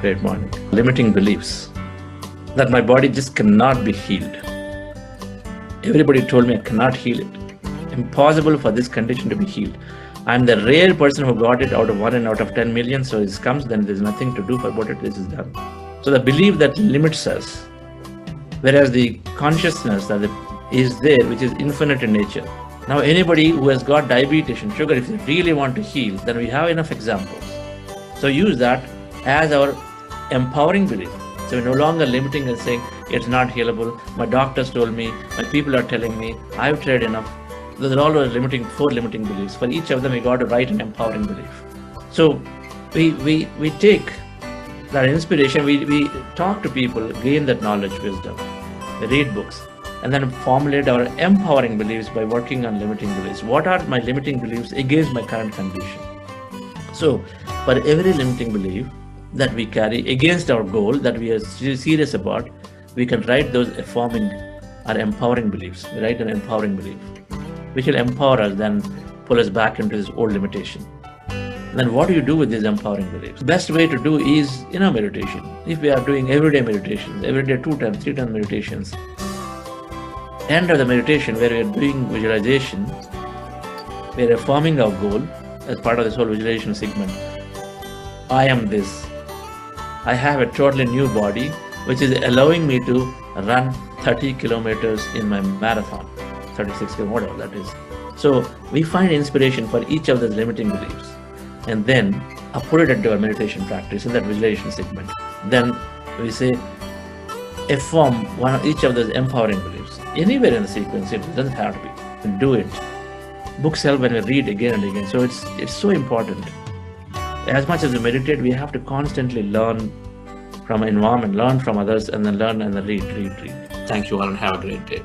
Great morning. Limiting beliefs that my body just cannot be healed. Everybody told me I cannot heal it. Impossible for this condition to be healed. I'm the rare person who got it out of 1 and out of 10 million. So it comes, then there's nothing to do about it. This is done. So the belief that limits us, whereas the consciousness that is there, which is infinite in nature. Now, anybody who has got diabetes and sugar, if they really want to heal, then we have enough examples. So use that as our empowering belief. So we're no longer limiting and saying it's not healable. My doctors told me, my people are telling me, I've tried enough. Those are all limiting, 4 limiting beliefs. For each of them, we got to write an empowering belief. So we take that inspiration, we talk to people, gain that knowledge, wisdom, we read books, and then formulate our empowering beliefs by working on limiting beliefs. What are my limiting beliefs against my current condition? So for every limiting belief that we carry against our goal that we are serious about, we can write those affirming or empowering beliefs. We write an empowering belief, which will empower us, then pull us back into this old limitation. Then what do you do with these empowering beliefs? The best way to do is meditation. If we are doing everyday meditations, every day 2 times, 3 times meditations, end of the meditation where we are doing visualization, we are affirming our goal as part of this whole visualization segment. I am this. I have a totally new body, which is allowing me to run 30 kilometers in my marathon, 36 kilometers, whatever that is. So we find inspiration for each of those limiting beliefs, and then put it into our meditation practice in that visualization segment. Then we say, affirm each of those empowering beliefs. Anywhere in the sequence, it doesn't have to be. And do it. Books help when we read again and again. So it's so important. As much as we meditate, we have to constantly learn from environment, learn from others, and then learn and then read. Thank you all and have a great day.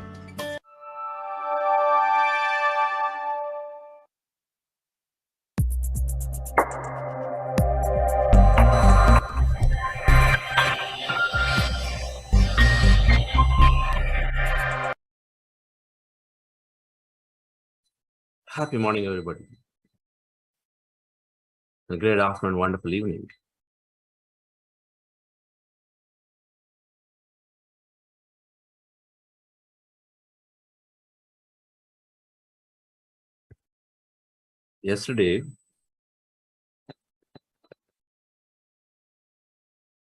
Happy morning, everybody. A great afternoon, wonderful evening. Yesterday,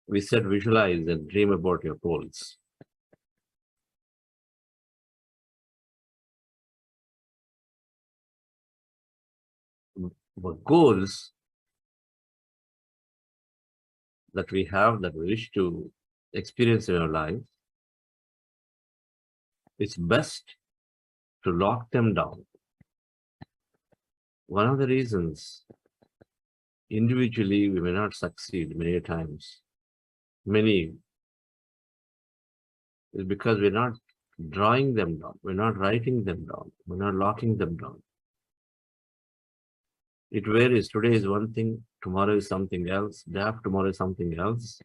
we said visualize and dream about your goals. But goals that we have, that we wish to experience in our life, it's best to lock them down. One of the reasons individually we may not succeed many times, is because we're not drawing them down, we're not writing them down, we're not locking them down. It varies. Today is one thing, tomorrow is something else, day after tomorrow is something else.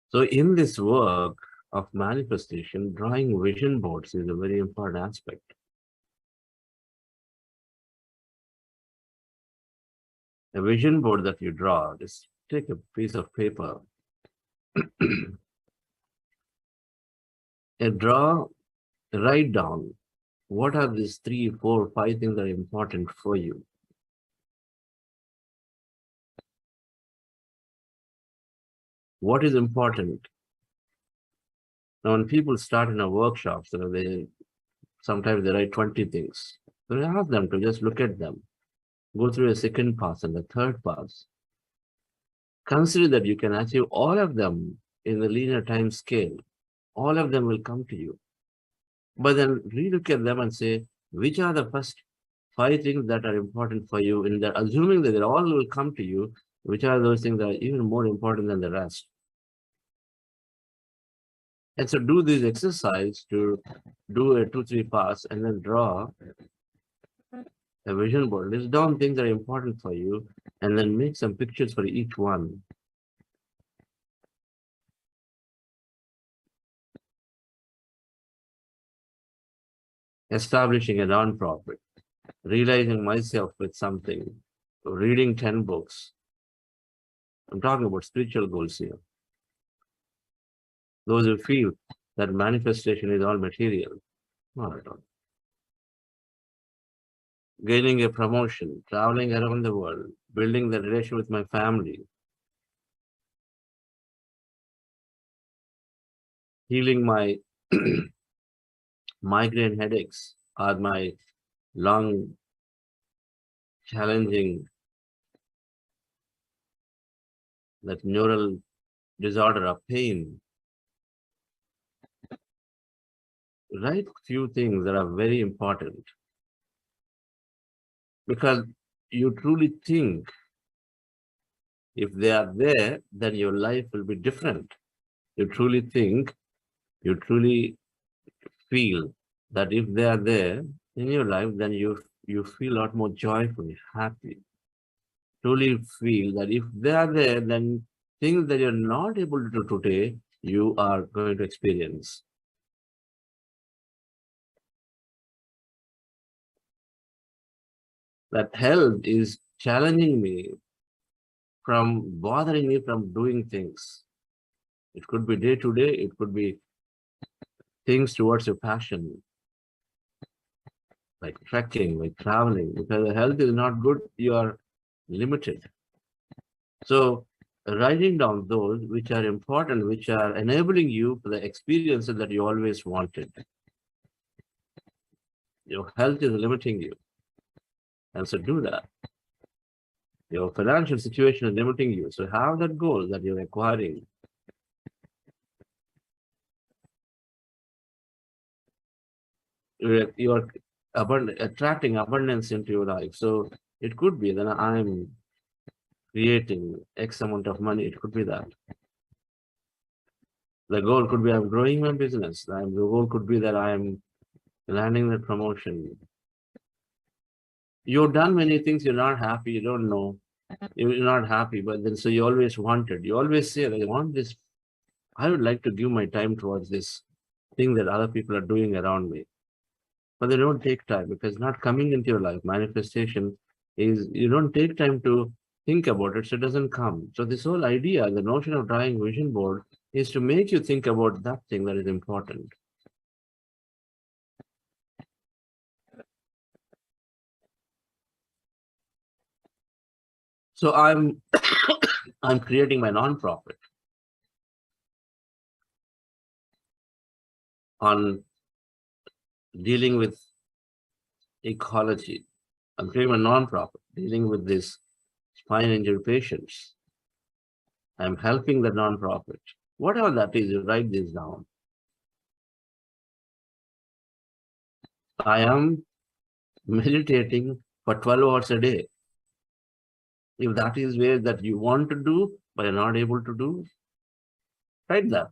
So in this work of manifestation, drawing vision boards is a very important aspect. A vision board that you draw, just take a piece of paper and write down what are these 3, 4, 5 things that are important for you. What is important Now, when people start in a workshop, so sometimes they write 20 things. So we ask them to just look at them, go through a second pass and the third pass. Consider that you can achieve all of them in the linear time scale. All of them will come to you. But then relook at them and say, which are the first 5 things that are important for you? In that, assuming that they all will come to you, which are those things that are even more important than the rest? And so do this exercise to do a 2-3 pass and then draw a vision board. List down things that are important for you and then make some pictures for each one. Establishing a non-profit, realizing myself with something, reading 10 books. I'm talking about spiritual goals here. Those who feel that manifestation is all material, not at all. Gaining a promotion, traveling around the world, building the relation with my family, healing my migraine headaches or my long challenging that neural disorder of pain. Write few things that are very important because you truly think if they are there, then your life will be different. You truly think, you truly feel that if they are there in your life, then you feel a lot more joyful, happy. Truly feel that if they are there, then things that you're not able to do today, you are going to experience. That health is challenging me from bothering me from doing things. It could be day to day, it could be things towards your passion, like trekking, like traveling. Because the health is not good, you are limited. So writing down those which are important, which are enabling you for the experiences that you always wanted. Your health is limiting you. And so do that. Your financial situation is limiting you. So have that goal that you're acquiring. You're attracting abundance into your life. So it could be that I'm creating X amount of money. It could be that. The goal could be I'm growing my business. The goal could be that I'm landing the promotion. You've done many things, you're not happy, you don't know. You're not happy, but then so you always wanted. You always say, I want this. I would like to give my time towards this thing that other people are doing around me. But they don't take time because not coming into your life. Manifestation is you don't take time to think about it, so it doesn't come. So this whole idea, the notion of drawing vision board is to make you think about that thing that is important. So I'm I'm creating my nonprofit on dealing with ecology. I'm creating a nonprofit dealing with this spine injury patients. I'm helping the nonprofit. Whatever that is, you write this down. I am meditating for 12 hours a day. If that is where that you want to do, but you're not able to do, write that.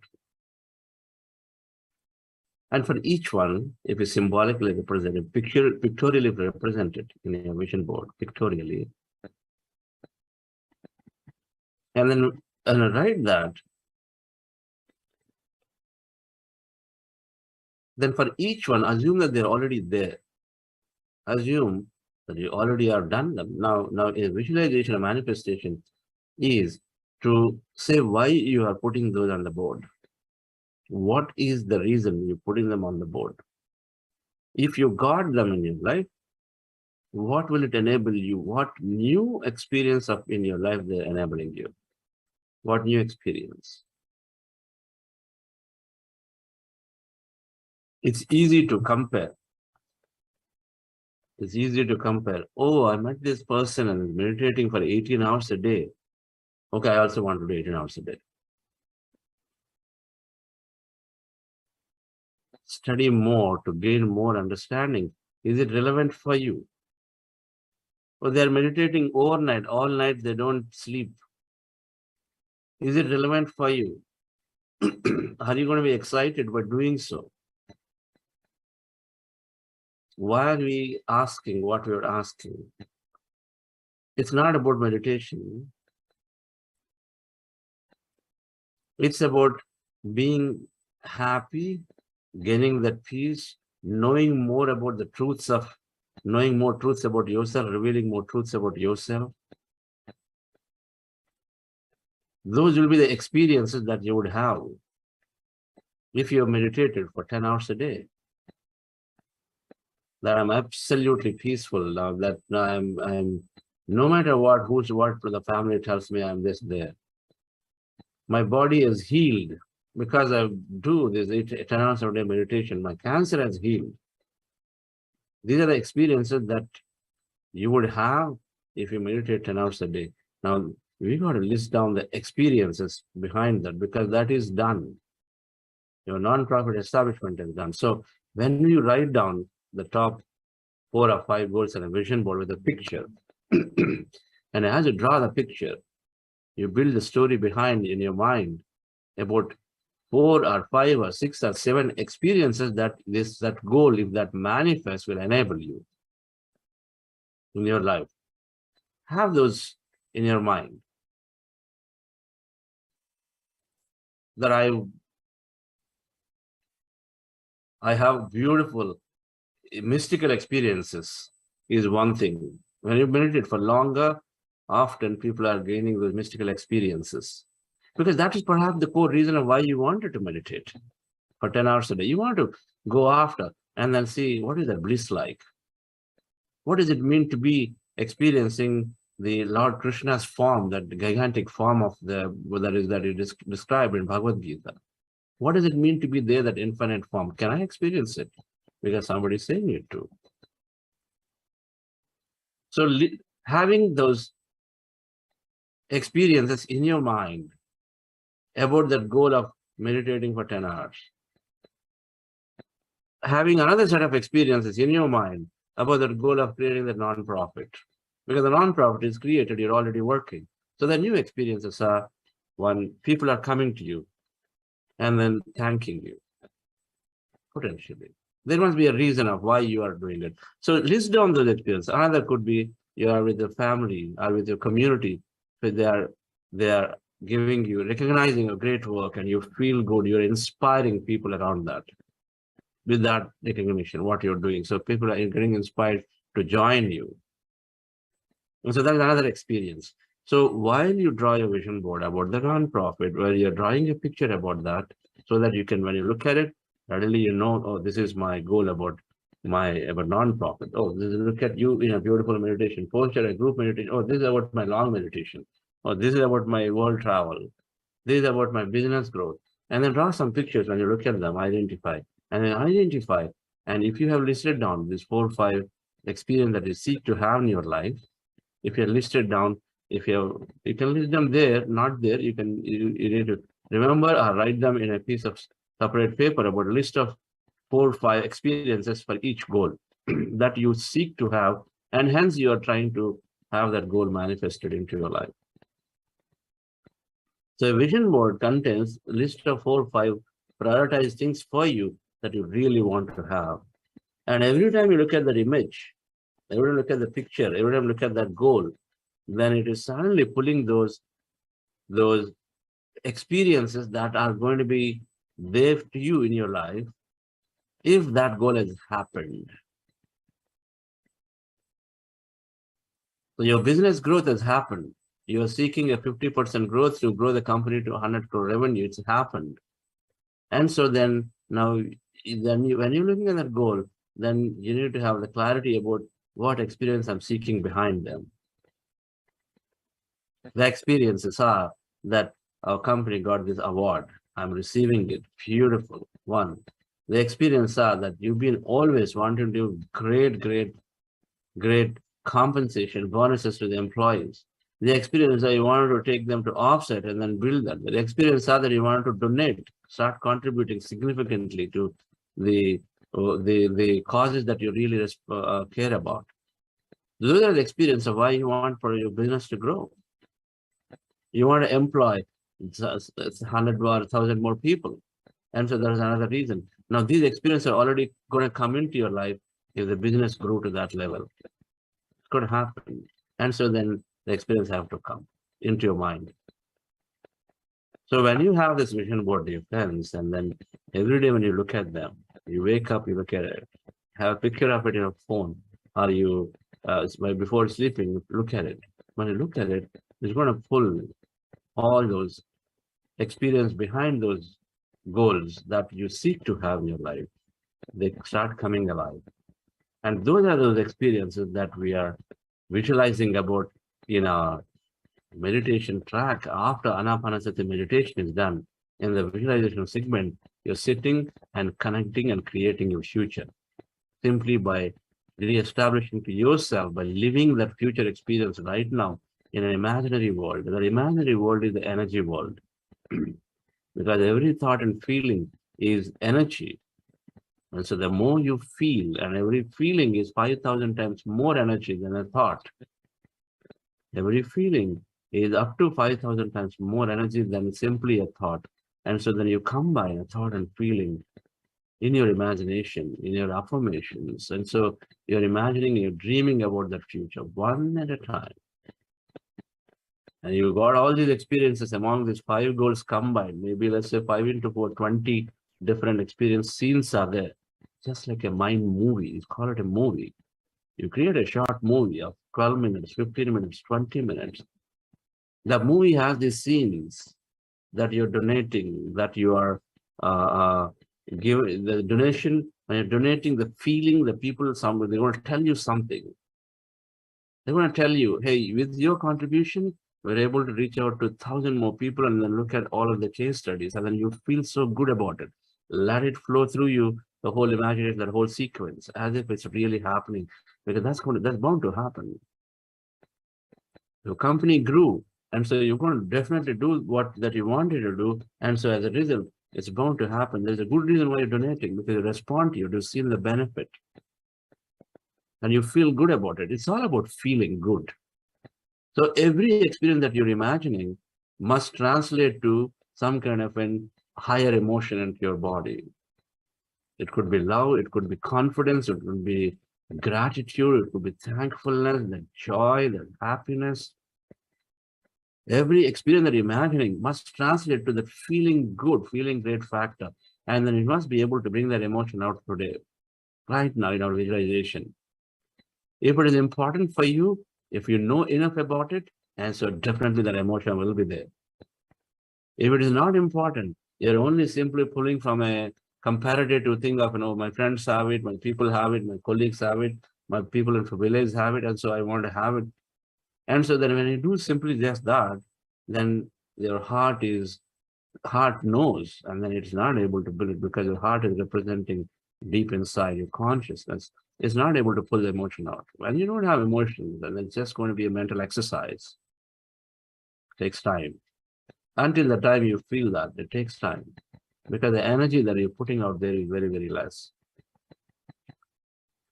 And for each one, if it's symbolically represented, pictorially represented in a vision board, pictorially, and then write that. Then for each one, assume that they're already there. Assume that you already have done them. Now a visualization, a manifestation is to say why you are putting those on the board. What is the reason you're putting them on the board? If you got them in your life, what will it enable you? What new experience of in your life they're enabling you? What new experience? It's easy to compare. It's easy to compare. Oh, I met this person and is meditating for 18 hours a day. Okay, I also want to do 18 hours a day. Study more to gain more understanding. Is it relevant for you? Or they're meditating overnight, all night, they don't sleep. Is it relevant for you? Are you going to be excited by doing so? Why are we asking what we're asking? It's not about meditation. It's about being happy, gaining that peace, knowing more about the truths of, knowing more truths about yourself, revealing more truths about yourself. Those will be the experiences that you would have if you have meditated for 10 hours a day. That I'm absolutely peaceful now, that I'm no matter what, who's what, the family tells me I'm this there. My body is healed because I do this 10 hours a day meditation. My cancer has healed. These are the experiences that you would have if you meditate 10 hours a day. Now, we got to list down the experiences behind that because that is done. Your non-profit establishment is done. So when you write down the top 4 or 5 goals on a vision board with a picture, and as you draw the picture, you build the story behind in your mind about 4 or 5 or 6 or 7 experiences that that goal, if that manifests, will enable you in your life. Have those in your mind. That I have beautiful mystical experiences is one thing. When you meditate for longer, often people are gaining those mystical experiences. Because that is perhaps the core reason of why you wanted to meditate for 10 hours a day. You want to go after and then see what is that bliss like? What does it mean to be experiencing the Lord Krishna's form, that gigantic form of that is described in Bhagavad Gita? What does it mean to be there, that infinite form? Can I experience it? Because somebody is saying it too. So having those experiences in your mind about that goal of meditating for 10 hours, having another set of experiences in your mind about that goal of creating the non-profit. Because the non-profit is created, you're already working. So the new experiences are when people are coming to you and then thanking you, potentially. There must be a reason of why you are doing it. So list down those experiences. Another could be you are with your family or with your community. So they are giving you, recognizing your great work, and you feel good. You're inspiring people around that with that recognition, what you're doing. So people are getting inspired to join you. And so that's another experience. So while you draw your vision board about the non-profit, where you're drawing a picture about that, so that you can, when you look at it, readily you know, oh, this is my goal about non-profit. Oh, look at you in a beautiful meditation posture, a group meditation. Oh, this is about my long meditation. Oh, this is about my world travel. This is about my business growth. And then draw some pictures when you look at them, identify. And then identify. And if you have listed down these 4 or 5 experiences that you seek to have in your life, if you're listed down, you can list them there, not there, you need to remember or write them in a piece of separate paper about a list of 4 or 5 experiences for each goal that you seek to have, and hence you are trying to have that goal manifested into your life. So a vision board contains a list of 4 or 5 prioritized things for you that you really want to have. And every time you look at that image, every time you look at the picture, every time you look at that goal, then it is suddenly pulling those experiences that are going to be there to you in your life if that goal has happened. So your business growth has happened. You are seeking a 50% growth to grow the company to 100 crore revenue. It's happened. And so then now, when you're looking at that goal, then you need to have the clarity about what experience I'm seeking behind them. The experiences are that our company got this award. I'm receiving it. Beautiful. 1. The experience are that you've been always wanting to do great compensation, bonuses to the employees. The experience are you wanted to take them to offset and then build that. The experience are that you wanted to donate, start contributing significantly to the causes that you really care about. Those are the experience of why you want for your business to grow. You want to employ 100 or 1,000 more people. And so there's another reason. Now, these experiences are already going to come into your life if the business grew to that level. It's going to happen. And so then the experience have to come into your mind. So when you have this vision board, dear friends, and then every day when you look at them, you wake up, you look at it, have a picture of it in a phone, or you, before sleeping, look at it. When you look at it, it's going to pull all those experience behind those goals that you seek to have in your life. They start coming alive. And those are those experiences that we are visualizing about in our meditation track. After Anapanasati meditation is done, in the visualization segment, you're sitting and connecting and creating your future simply by re-establishing to yourself, by living that future experience right now in an imaginary world. The imaginary world is the energy world. Because every thought and feeling is energy. And so the more you feel, and every feeling is 5,000 times more energy than a thought. Every feeling is up to 5,000 times more energy than simply a thought. And so then you combine a thought and feeling in your imagination, in your affirmations. And so you're imagining, you're dreaming about that future one at a time. And you got all these experiences among these 5 goals combined. Maybe let's say 5 into 4, 20 different experience scenes are there. Just like a mind movie. You call it a movie. You create a short movie of 12 minutes, 15 minutes, 20 minutes. The movie has these scenes that you're donating, that you are giving the donation. When you're donating, the feeling, the people, somebody, they want to tell you something. They want to tell you, hey, with your contribution, we're able to reach out to 1,000 more people and then look at all of the case studies. And then you feel so good about it. Let it flow through you, the whole imagination, that whole sequence, as if it's really happening. Because that's bound to happen. Your company grew. And so you're going to definitely do what that you wanted to do. And so as a result, it's bound to happen. There's a good reason why you're donating, because you respond to you to see the benefit. And you feel good about it. It's all about feeling good. So every experience that you're imagining must translate to some kind of an higher emotion into your body. It could be love, it could be confidence, it could be gratitude, it could be thankfulness, the joy, the happiness. Every experience that you're imagining must translate to the feeling good, feeling great factor. And then you must be able to bring that emotion out today, right now in our visualization. If it is important for you, if you know enough about it, and so definitely that emotion will be there. If it is not important, you're only simply pulling from a comparative thing of, my friends have it, my people have it, my colleagues have it, my people in the village have it, and so I want to have it. And so then when you do simply just that, then your heart knows, and then it's not able to build it because your heart is representing deep inside your consciousness. It's not able to pull the emotion out. When you don't have emotions, then it's just going to be a mental exercise. It takes time. Until the time you feel that, it takes time. Because the energy that you're putting out there is very, very less.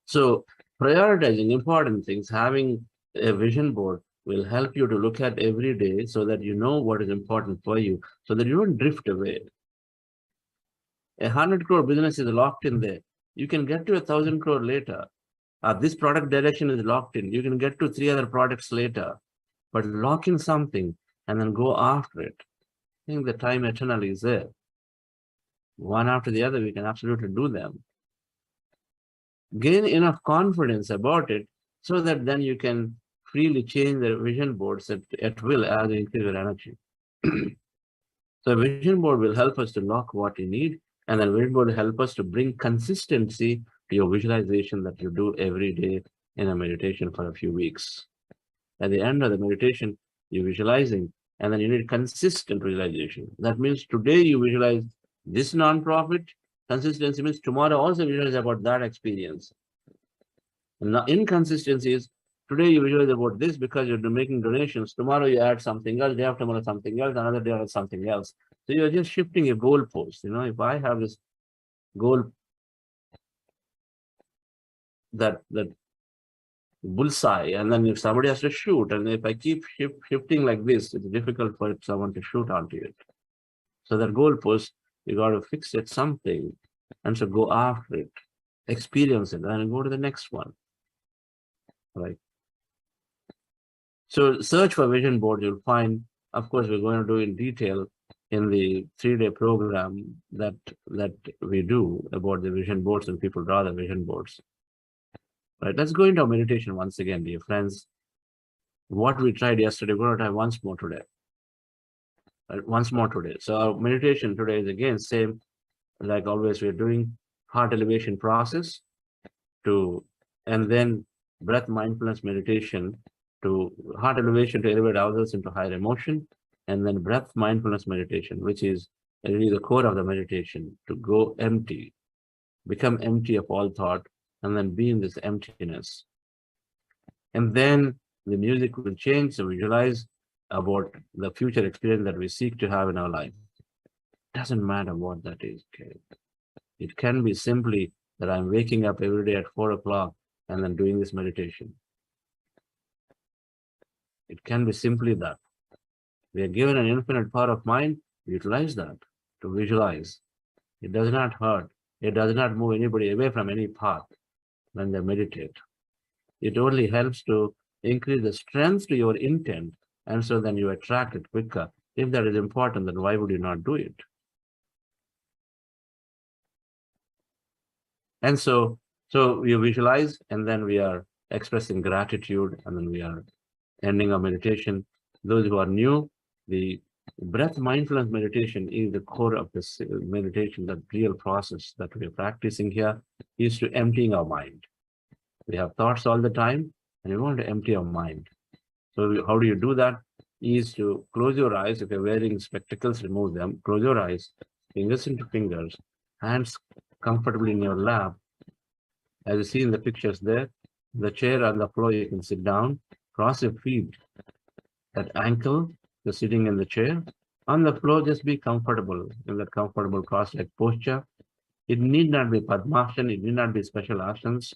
So prioritizing important things, having a vision board will help you to look at every day so that you know what is important for you, so that you don't drift away. 100 crore business is locked in there. You can get to 1,000 crore later. This product direction is locked in. You can get to 3 other products later, but lock in something and then go after it. I think the time eternally is there. One after the other, we can absolutely do them. Gain enough confidence about it so that then you can freely change the vision boards at will as you increase your energy. So a vision board will help us to lock what you need, and then vision board will help us to bring consistency to your visualization that you do every day in a meditation for a few weeks. At the end of the meditation, you're visualizing, and then you need consistent visualization. That means today you visualize this nonprofit, Consistency means tomorrow also visualize about that experience. And now inconsistency is today you visualize about this because you're making donations. Tomorrow you add something else, day after tomorrow something else, another day something else. So you're just shifting your goalpost. If I have this goal, that bullseye, and then if somebody has to shoot, and if I keep shifting like this, it's difficult for someone to shoot onto it. So that goalpost, you got to fix it something, and so go after it, experience it, and go to the next one. Right. So search for vision boards. You'll find, of course, we're going to do in detail in the 3-day program that we do about the vision boards, and people draw the vision boards. Right. Let's go into our meditation once again, dear friends. What we tried yesterday, we're going to try once more today. Right, once more today. So our meditation today is again same, like always. We're doing heart elevation process and then breath mindfulness meditation to heart elevation to elevate ourselves into higher emotion, and then breath mindfulness meditation, which is really the core of the meditation, to go empty, become empty of all thought, and then be in this emptiness. And then the music will change, so visualize about the future experience that we seek to have in our life. Doesn't matter what that is. Okay? It can be simply that I'm waking up every day at 4 o'clock and then doing this meditation. It can be simply that. We are given an infinite power of mind, utilize that to visualize. It does not hurt. It does not move anybody away from any path when they meditate. It only helps to increase the strength to your intent, and so then you attract it quicker. If that is important, then why would you not do it? And so we visualize, and then we are expressing gratitude, and then we are ending our meditation. Those who are new, the breath mindfulness meditation is the core of this meditation. That real process that we are practicing here is to emptying our mind. We have thoughts all the time, and we want to empty our mind. So how do you do that? Is to close your eyes. If you're wearing spectacles, remove them. Close your eyes, fingers into fingers, hands comfortably in your lap. As you see in the pictures there, the chair on the floor, you can sit down, cross your feet at ankle, you're sitting in the chair. On the floor, just be comfortable in that comfortable cross-legged posture. It need not be Padmasana, it need not be special asanas.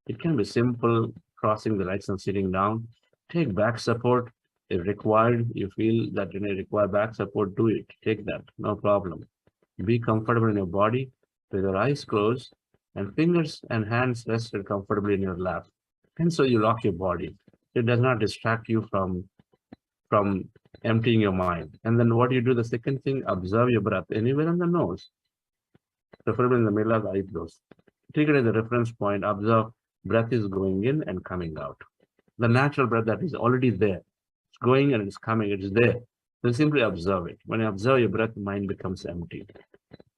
It can be simple, crossing the legs and sitting down. Take back support. If required, you feel that you require back support, do it. Take that, no problem. Be comfortable in your body with your eyes closed and fingers and hands rested comfortably in your lap. And so you lock your body. It does not distract you from emptying your mind. And then what you do, the second thing, observe your breath anywhere on the nose, preferably in the middle of the eyebrows. Take it as a reference point. Observe breath is going in and coming out. The natural breath that is already there. It's going and it's coming, it's there. Then simply observe it. When you observe your breath, mind becomes empty.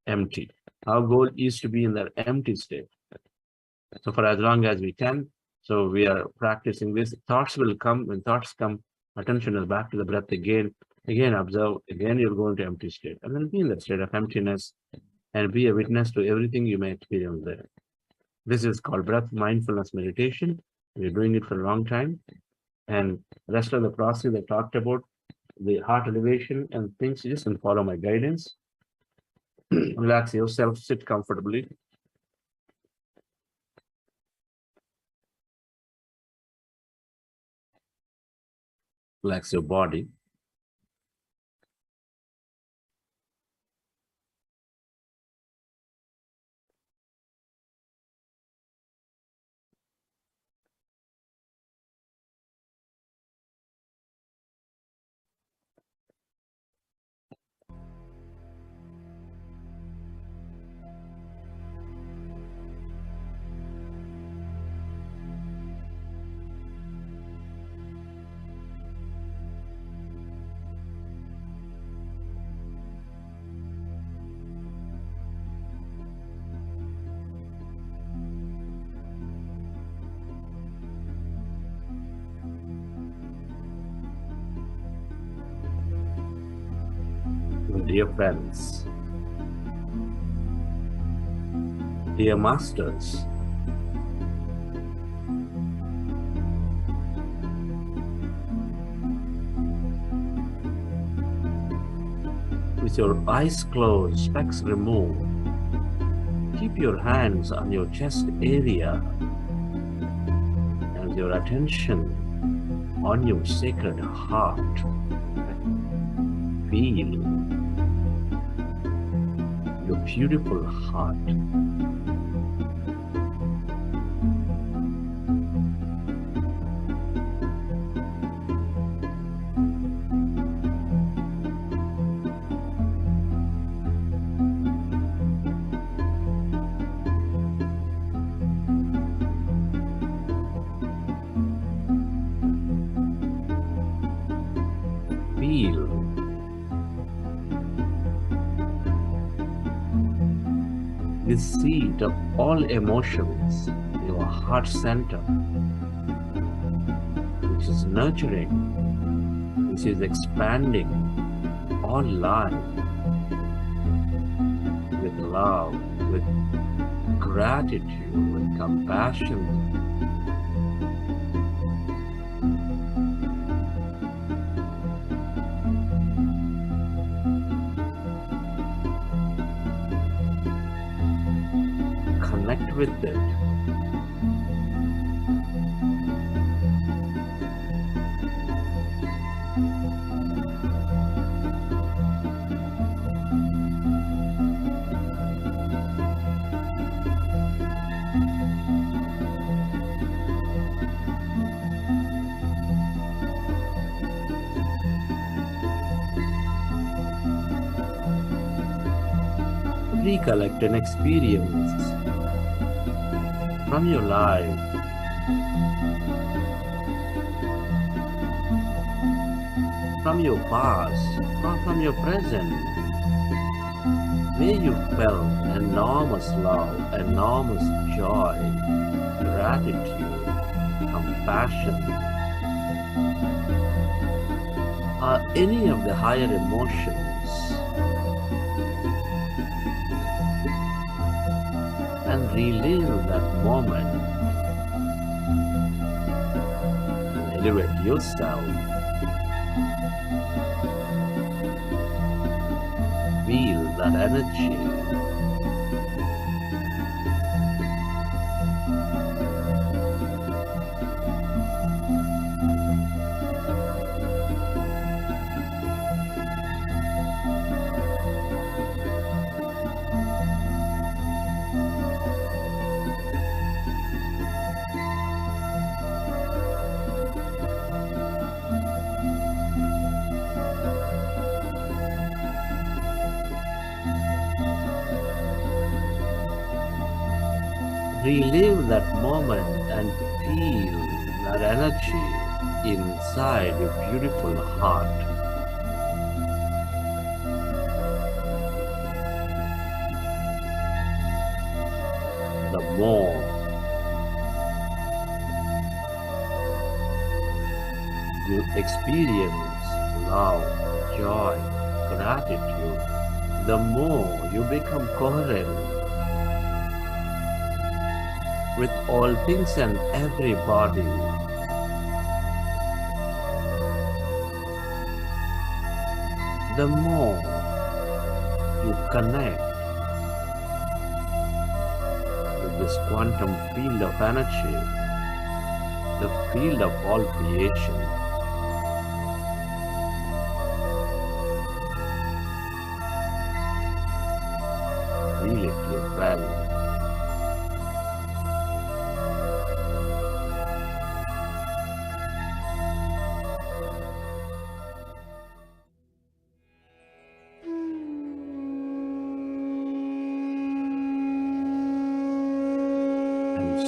Empty. Our goal is to be in that empty state. So for as long as we can, so we are practicing this. Thoughts will come. When thoughts come, attention is back to the breath again. Again, observe. Again, you'll go into empty state. And then be in that state of emptiness and be a witness to everything you may experience there. This is called breath mindfulness meditation. We're doing it for a long time. And the rest of the process I talked about, the heart elevation and things, just and follow my guidance. Relax yourself, sit comfortably. Relax your body. Dear friends, Dear Masters, with your eyes closed, specs removed, keep your hands on your chest area and your attention on your sacred heart. Feel your beautiful heart. Feel the seat of all emotions, your heart center, which is nurturing, which is expanding all life with love, with gratitude, with compassion. Connect with it. Recollect an experience from your life, from your past, or from your present, where you felt enormous love, enormous joy, gratitude, compassion, or any of the higher emotions. And relive that moment and elevate yourself. Feel that energy. Relive that moment and feel that energy inside your beautiful heart. The more you experience love, joy, gratitude, the more you become coherent with all things and everybody. The more you connect with this quantum field of energy, the field of all creation. Feel it your well.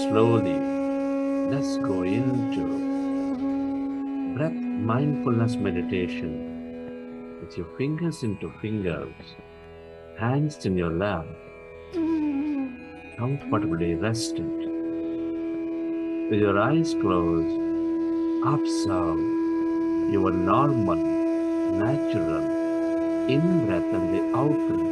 Slowly, let's go into breath mindfulness meditation with your fingers into fingers, hands in your lap, comfortably rested. With your eyes closed, observe your normal, natural in-breath and the out-breath.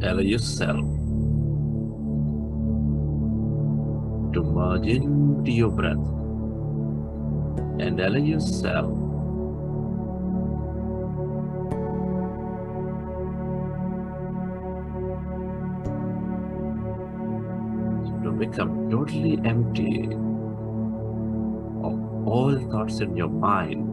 Allow yourself to merge into your breath and allow yourself to become totally empty of all thoughts in your mind.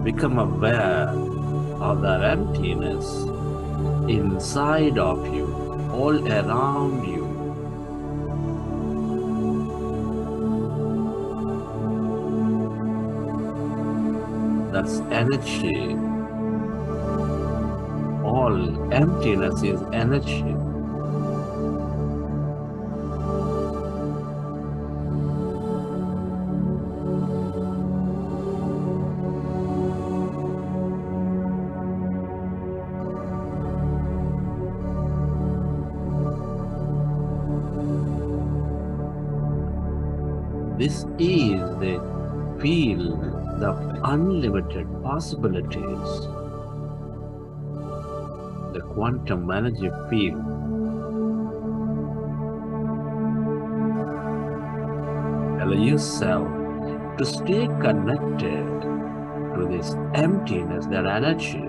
Become aware of that emptiness inside of you, all around you. That's energy. All emptiness is energy. This is the field of unlimited possibilities, the quantum energy field. Allow yourself to stay connected to this emptiness, that energy.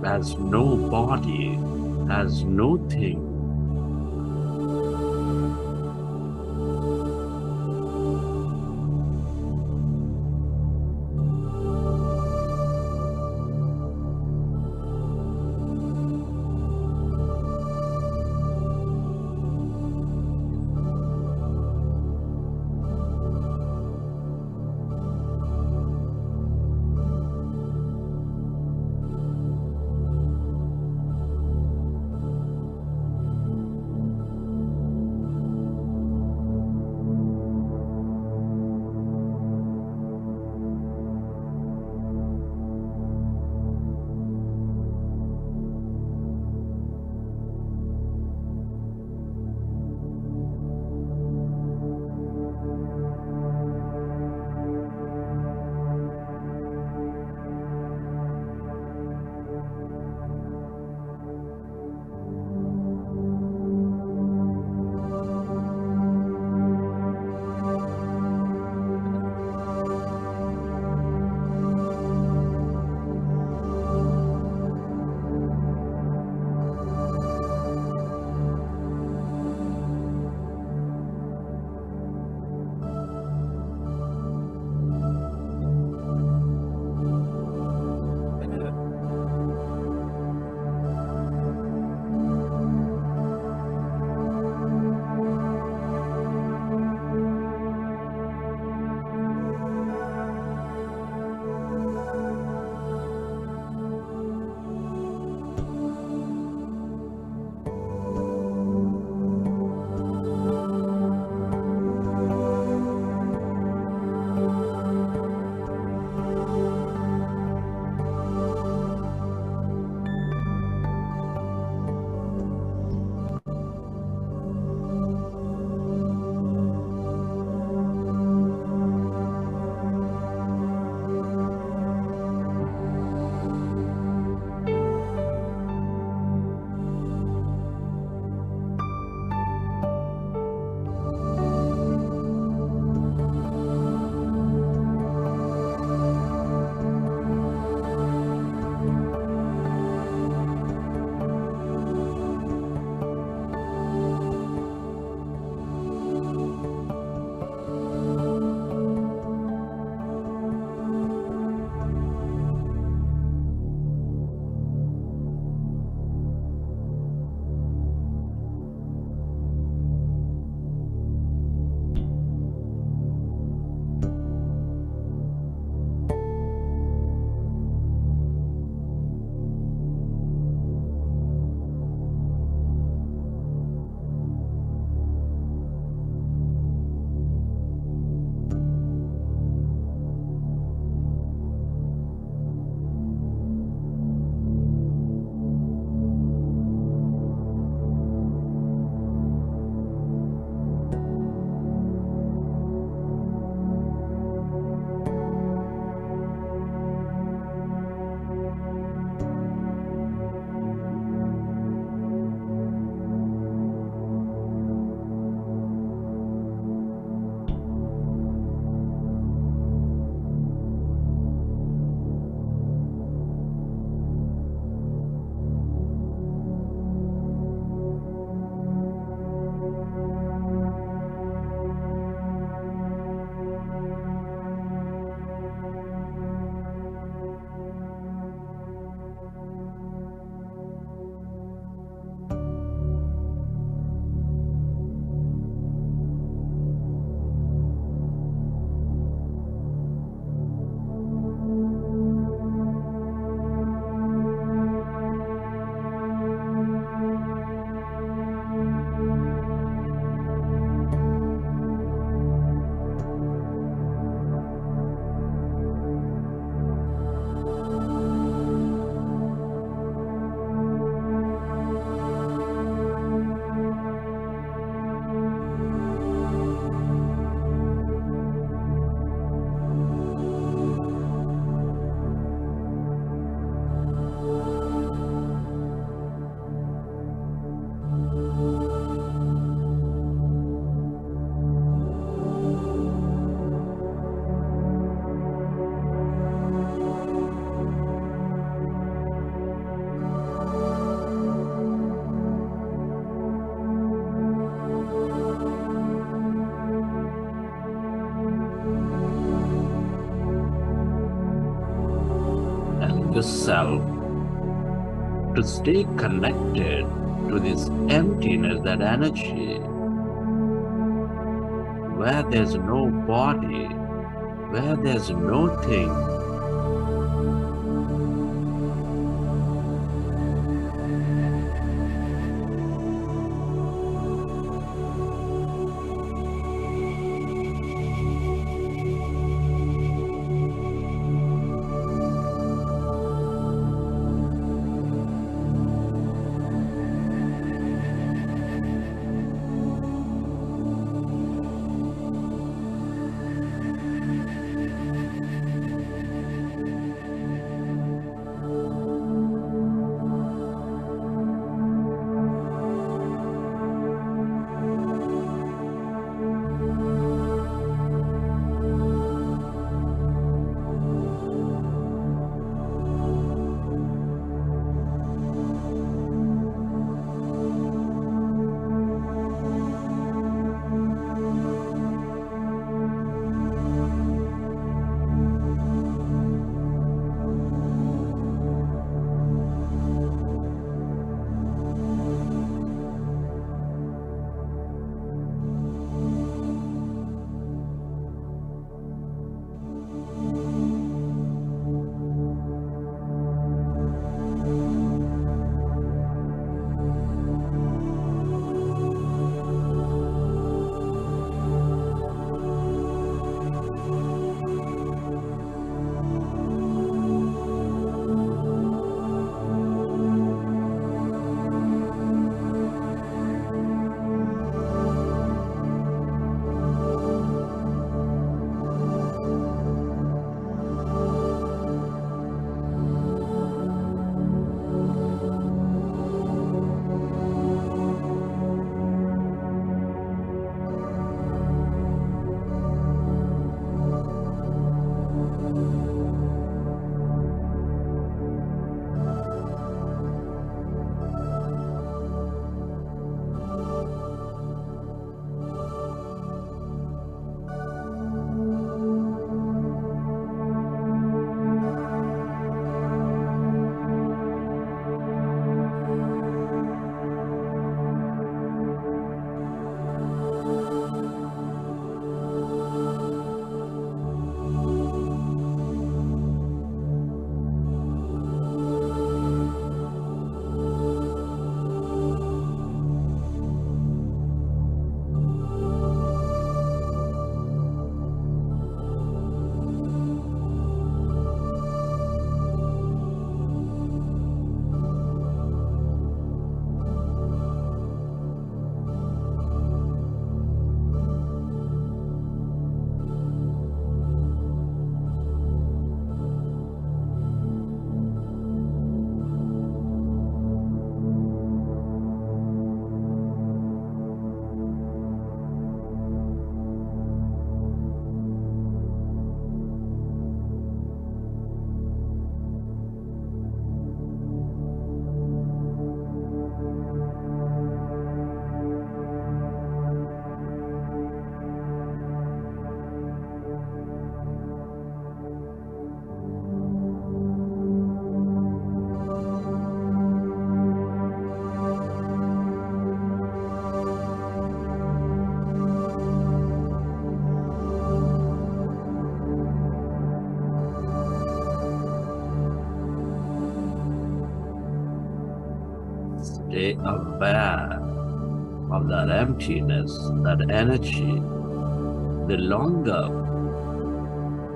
Has no body, has no thing. the self, to stay connected to this emptiness, that energy, where there's no body, where there's no thing. Stay aware of that emptiness, that energy. The longer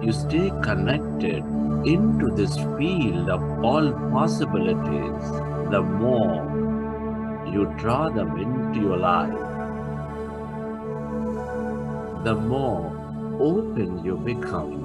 you stay connected into this field of all possibilities, the more you draw them into your life, the more open you become.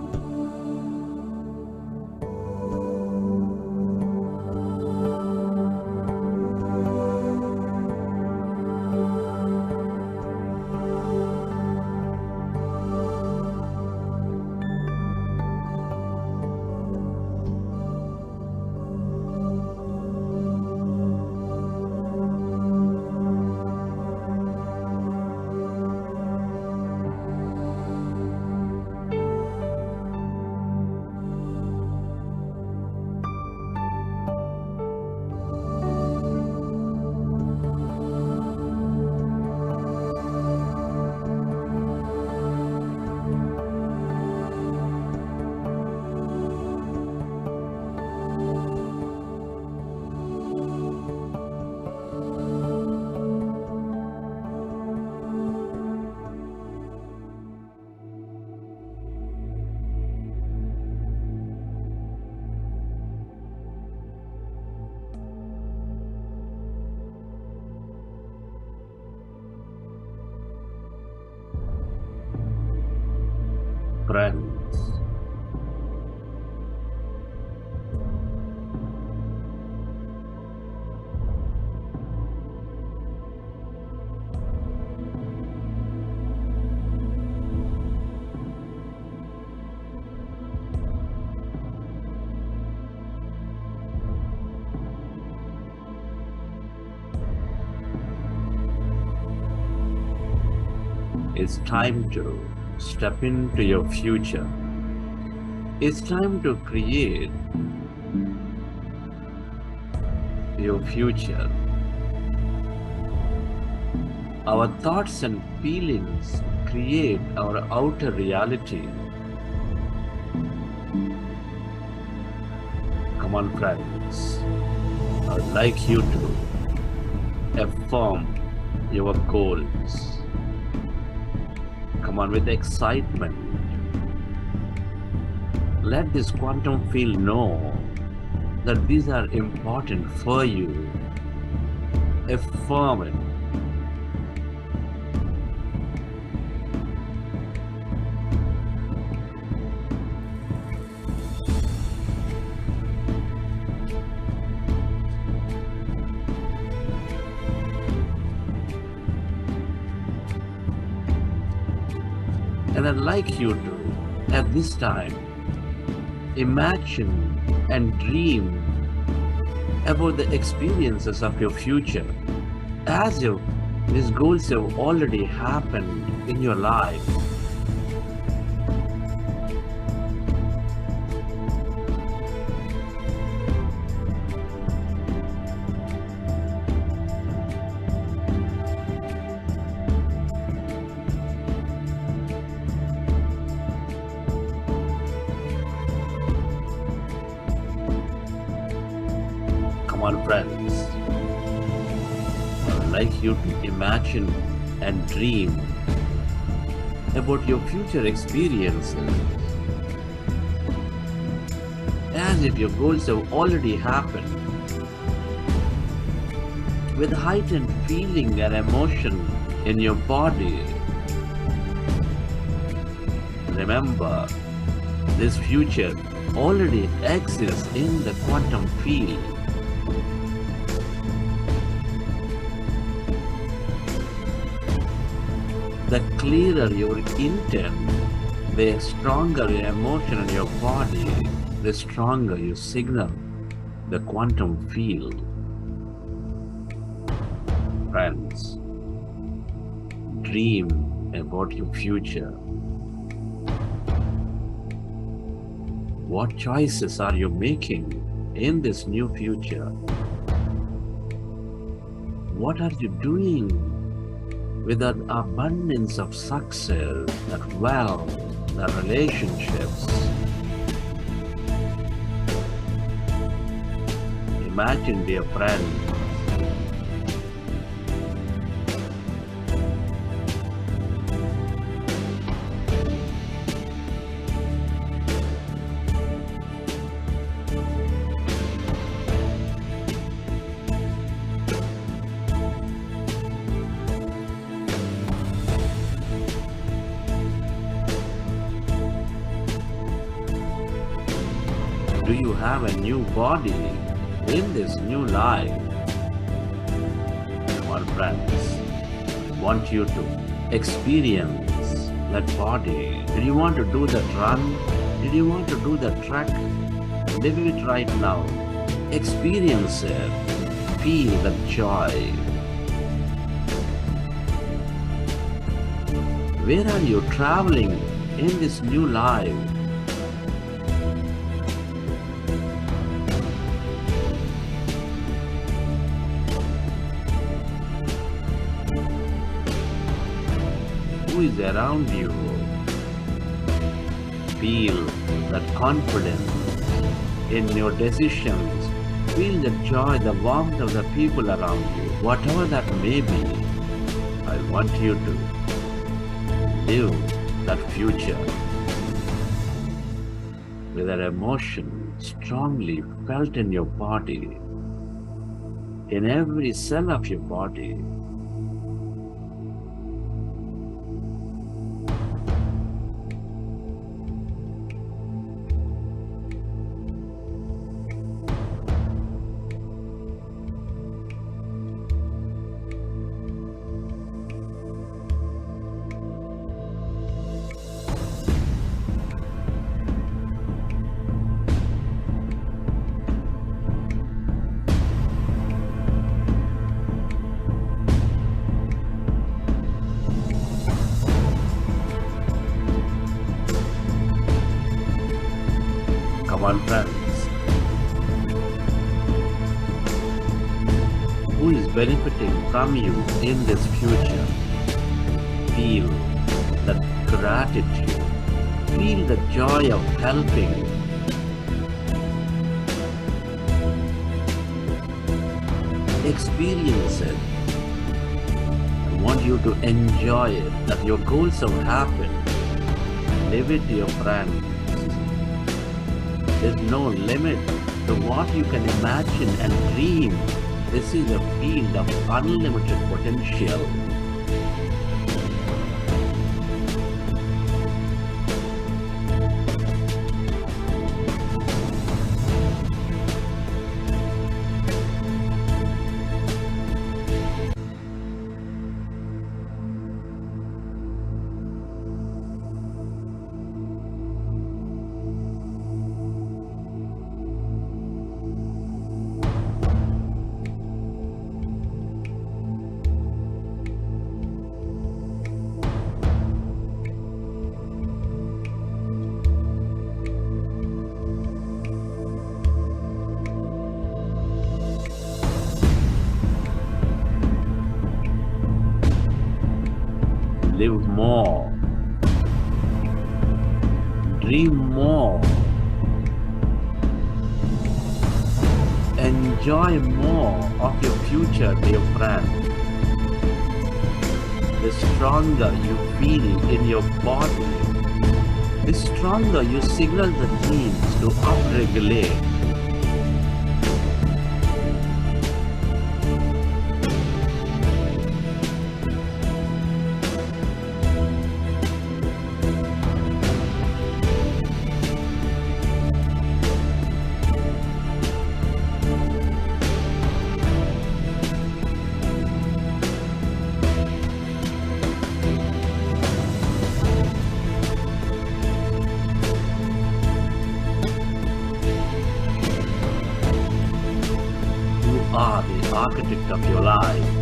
Friends, it's time to step into your future. It's time to create your future. Our thoughts and feelings create our outer reality. Come on, friends. I'd like you to affirm your goals. Come on with excitement. Let this quantum field know that these are important for you. Affirm it. And I'd like you to, at this time, imagine and dream about the experiences of your future as if these goals have already happened in your life. Come on, friends. I would like you to imagine and dream about your future experiences as if your goals have already happened, with heightened feeling and emotion in your body. Remember, this future already exists in the quantum field. The clearer your intent, the stronger your emotion in your body, the stronger you signal the quantum field. Friends, dream about your future. What choices are you making in this new future? What are you doing with that abundance of success, that wealth, the relationships? Imagine, dear friend, do you have a new body in this new life? Come on, friends, I want you to experience that body. Did you want to do that run? Did you want to do that trek? Live it right now. Experience it. Feel the joy. Where are you traveling in this new life? Who is around you? Feel that confidence in your decisions. Feel the joy, the warmth of the people around you. Whatever that may be, I want you to live that future with that emotion strongly felt in your body, in every cell of your body. who is benefiting from you in this future. Feel the gratitude. Feel the joy of helping. Experience it. I want you to enjoy it, that your goals have happened. Live it to your friends. There's no limit to what you can imagine and dream. This is a field of unlimited potential. Live more. Dream more. Enjoy more of your future, dear friend. The stronger you feel in your body, the stronger you signal the genes to upregulate. Are the architect of your life.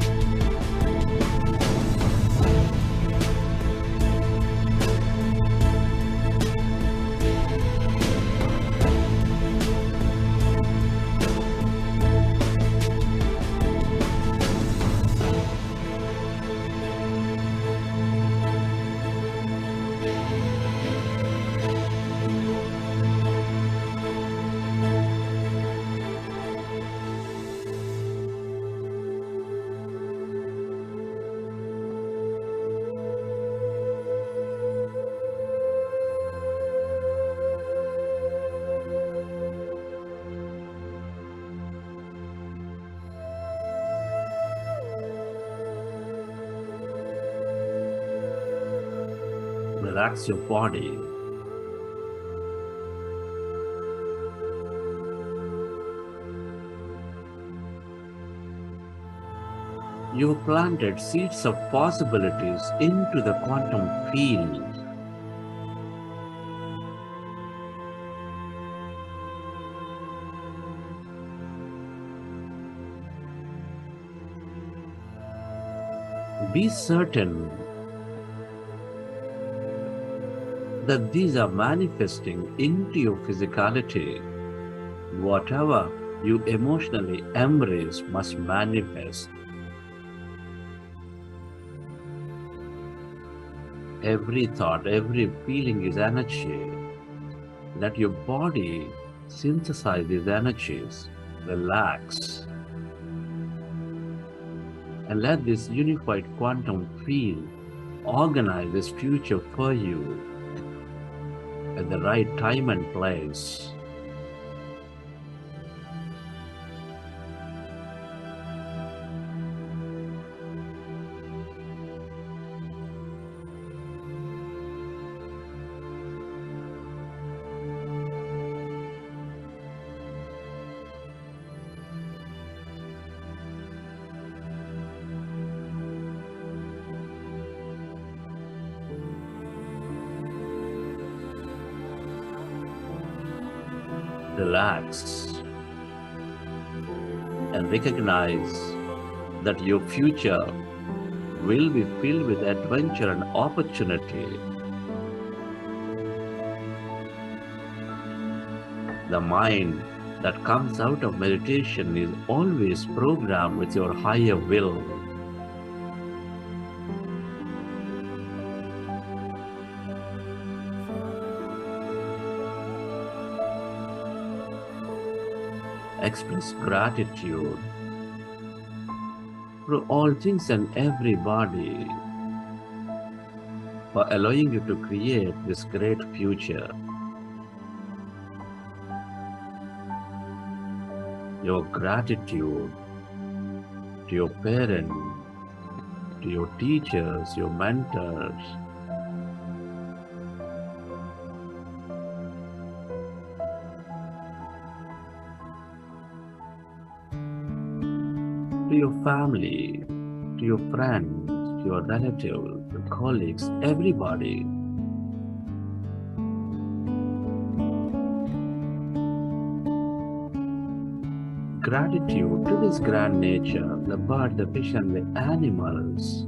Relax your body. You have planted seeds of possibilities into the quantum field. Be certain that these are manifesting into your physicality. Whatever you emotionally embrace must manifest. Every thought, every feeling is energy. Let your body synthesize these energies. Relax. And let this unified quantum field organize this future for you at the right time and place. Relax and recognize that your future will be filled with adventure and opportunity. The mind that comes out of meditation is always programmed with your higher will. Express gratitude to all things and everybody for allowing you to create this great future. Your gratitude to your parents, to your teachers, your mentors, to your family, to your friends, to your relatives, your colleagues, everybody. Gratitude to this grand nature, the bird, the fish, and the animals.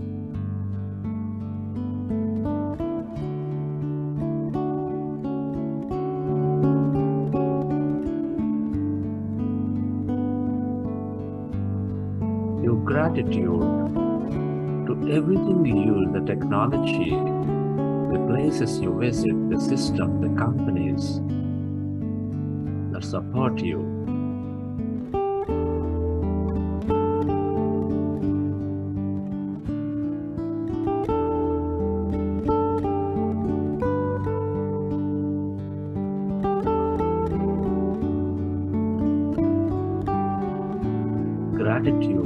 Your gratitude to everything you use, the technology, the places you visit, the system, the companies that support you. Gratitude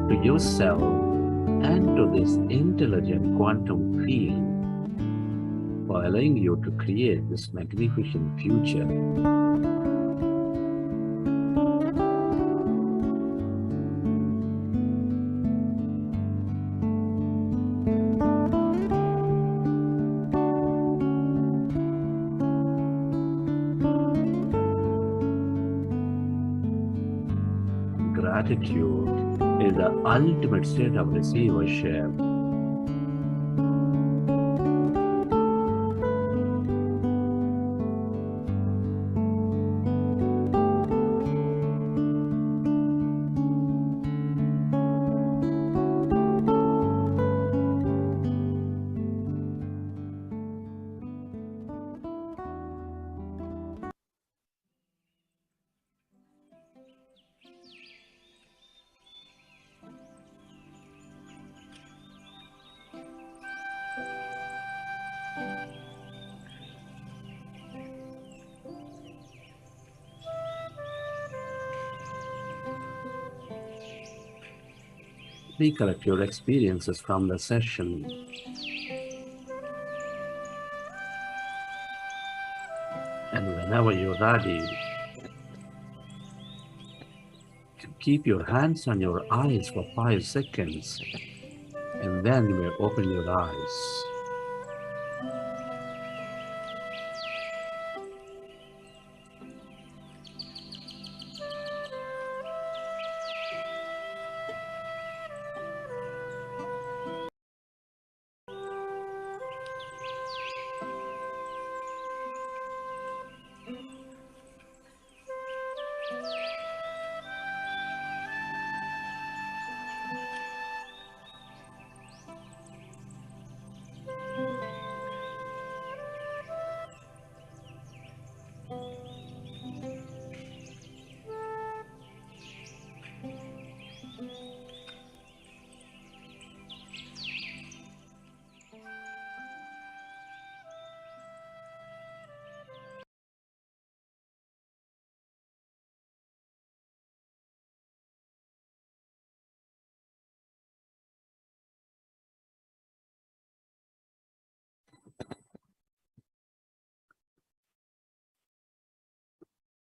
to yourself and to this intelligent quantum field for allowing you to create this magnificent future. Gratitude is the ultimate state of receivership. Recollect your experiences from the session. And whenever you're ready, keep your hands on your eyes for 5 seconds, and then you may open your eyes.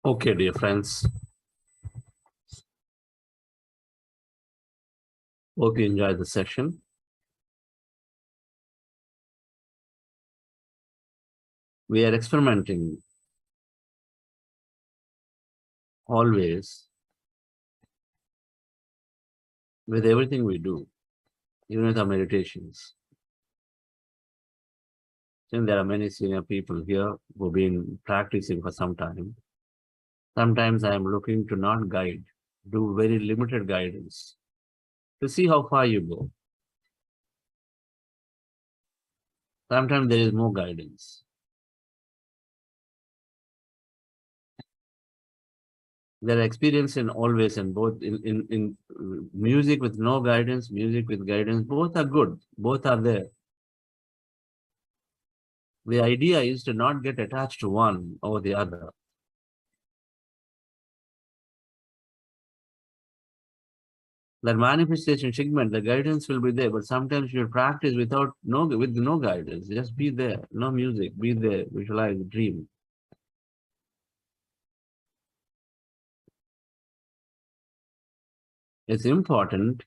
Okay, dear friends. Hope you enjoyed the session. We are experimenting always with everything we do, even with our meditations. Since there are many senior people here who've been practicing for some time, Sometimes I am looking to not guide, do very limited guidance to see how far you go. Sometimes there is more guidance. There are experience in always and both in music with no guidance, music with guidance, both are good, both are there. The idea is to not get attached to one or the other. That manifestation segment, the guidance will be there, but sometimes you practice with no guidance. Just be there, no music, be there, visualize, dream. It's important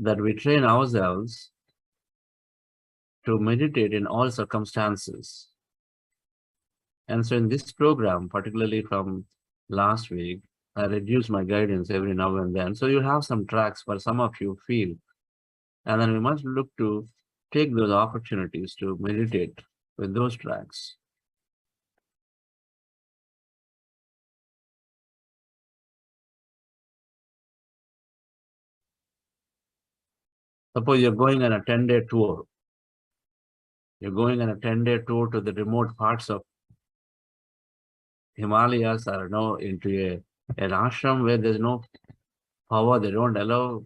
that we train ourselves to meditate in all circumstances. And so in this program, particularly from last week, I reduce my guidance every now and then. So you have some tracks for some of you feel. And then we must look to take those opportunities to meditate with those tracks. Suppose you're going on a 10-day tour. You're going on a 10-day tour to the remote parts of Himalayas or into an ashram where there's no power, they don't allow,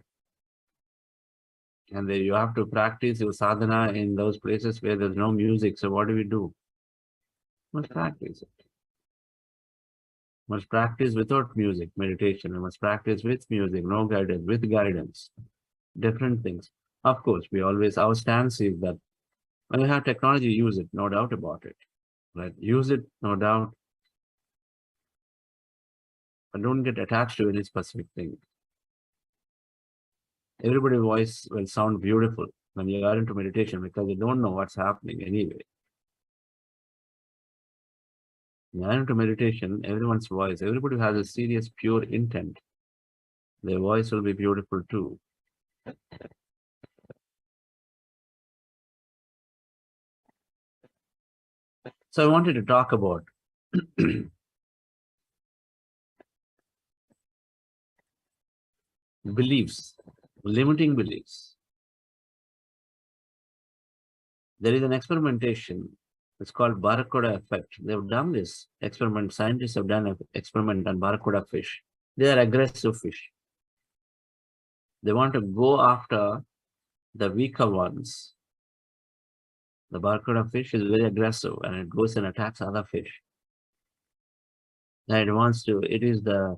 and you have to practice your sadhana in those places where there's no music. So what do we do? Must practice it. Must practice without music, meditation. We must practice with music, no guidance, with guidance. Different things. Of course, our stance is that when you have technology, use it, no doubt about it. Right? Use it, no doubt. But don't get attached to any specific thing. Everybody's voice will sound beautiful when you are into meditation because you don't know what's happening anyway. When you are into meditation, everyone's voice, everybody who has a serious, pure intent, their voice will be beautiful too. So I wanted to talk about beliefs, limiting beliefs. There is an experimentation. It's called barracuda effect. They've done this experiment. Scientists have done an experiment on barracuda fish. They are aggressive fish. They want to go after the weaker ones. The barracuda fish is very aggressive and it goes and attacks other fish. And it is the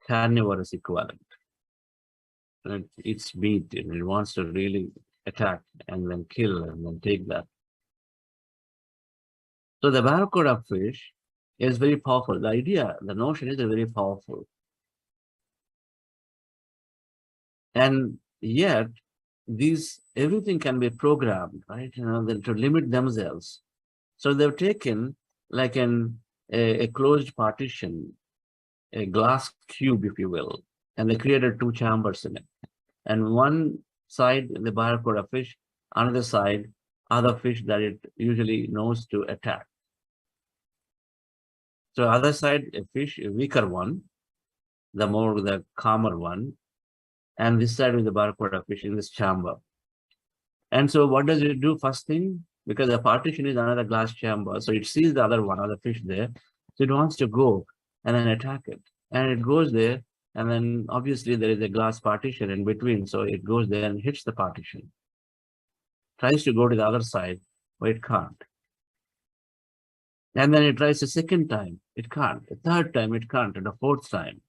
carnivorous equivalent. And it's meat and it wants to really attack and then kill and then take that. So the barracuda fish is very powerful. The notion is very powerful. And yet, everything can be programmed, right? To limit themselves. So they've taken like a closed partition, a glass cube, if you will, and they created two chambers in it. And one side, the barracuda fish, another side, other fish that it usually knows to attack. So other side, a fish, a weaker one, the calmer one, and this side with the barracuda fish in this chamber. And so what does it do first thing? Because the partition is another glass chamber, so it sees the other fish there. So it wants to go and then attack it. And it goes there, and then obviously there is a glass partition in between, so it goes there and hits the partition. Tries to go to the other side, but it can't. And then it tries a second time, it can't. The third time, it can't. And the fourth time.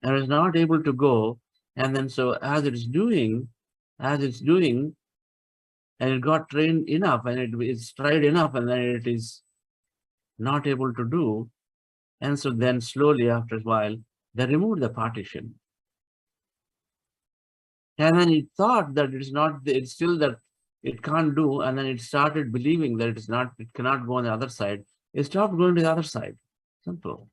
And it's not able to go. And then so as it's doing, and it got trained enough and it's tried enough and then it is not able to do. And so then slowly after a while, they removed the partition. And then it thought that it's still that it can't do. And then it started believing that it cannot go on the other side. It stopped going to the other side. Simple.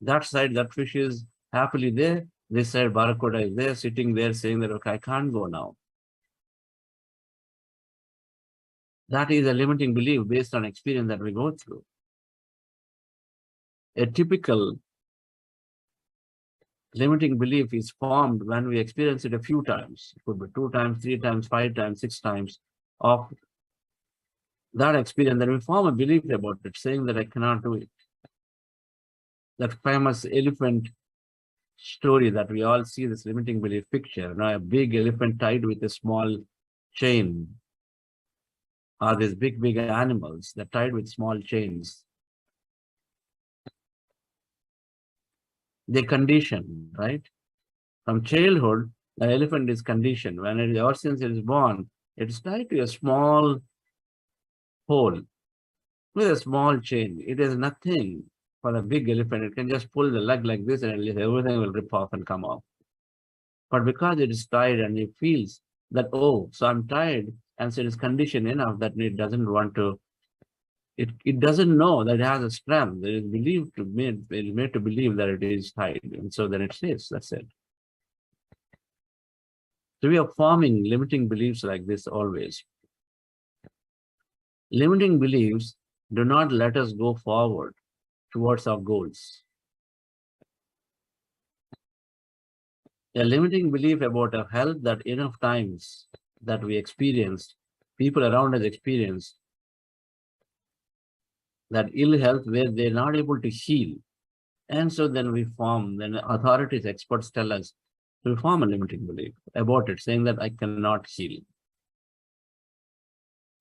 That side, that fish is happily there. This side, barracuda is there, sitting there saying that, okay, I can't go now. That is a limiting belief based on experience that we go through. A typical limiting belief is formed when we experience it a few times. It could be 2 times, 3 times, 5 times, 6 times of that experience. Then we form a belief about it, saying that I cannot do it. That famous elephant story that we all see, this limiting belief picture, a big elephant tied with a small chain, or these big animals that tied with small chains. They condition, right? From childhood, the elephant is conditioned. When it, ever since it is born, it is tied to a small pole with a small chain. It is nothing for a big elephant. It can just pull the leg like this and everything will rip off and come off. But because it is tied and it feels that, oh, so I'm tired, and so it is conditioned enough that it doesn't want to, it doesn't know that it has a strength. It is made to believe that it is tied. And so then it says, that's it. So we are forming limiting beliefs like this always. Limiting beliefs do not let us go forward towards our goals. A limiting belief about our health, that enough times that we experienced, people around us experience that ill health where they're not able to heal. And so then we form, then authorities, experts tell us, we form a limiting belief about it, saying that I cannot heal.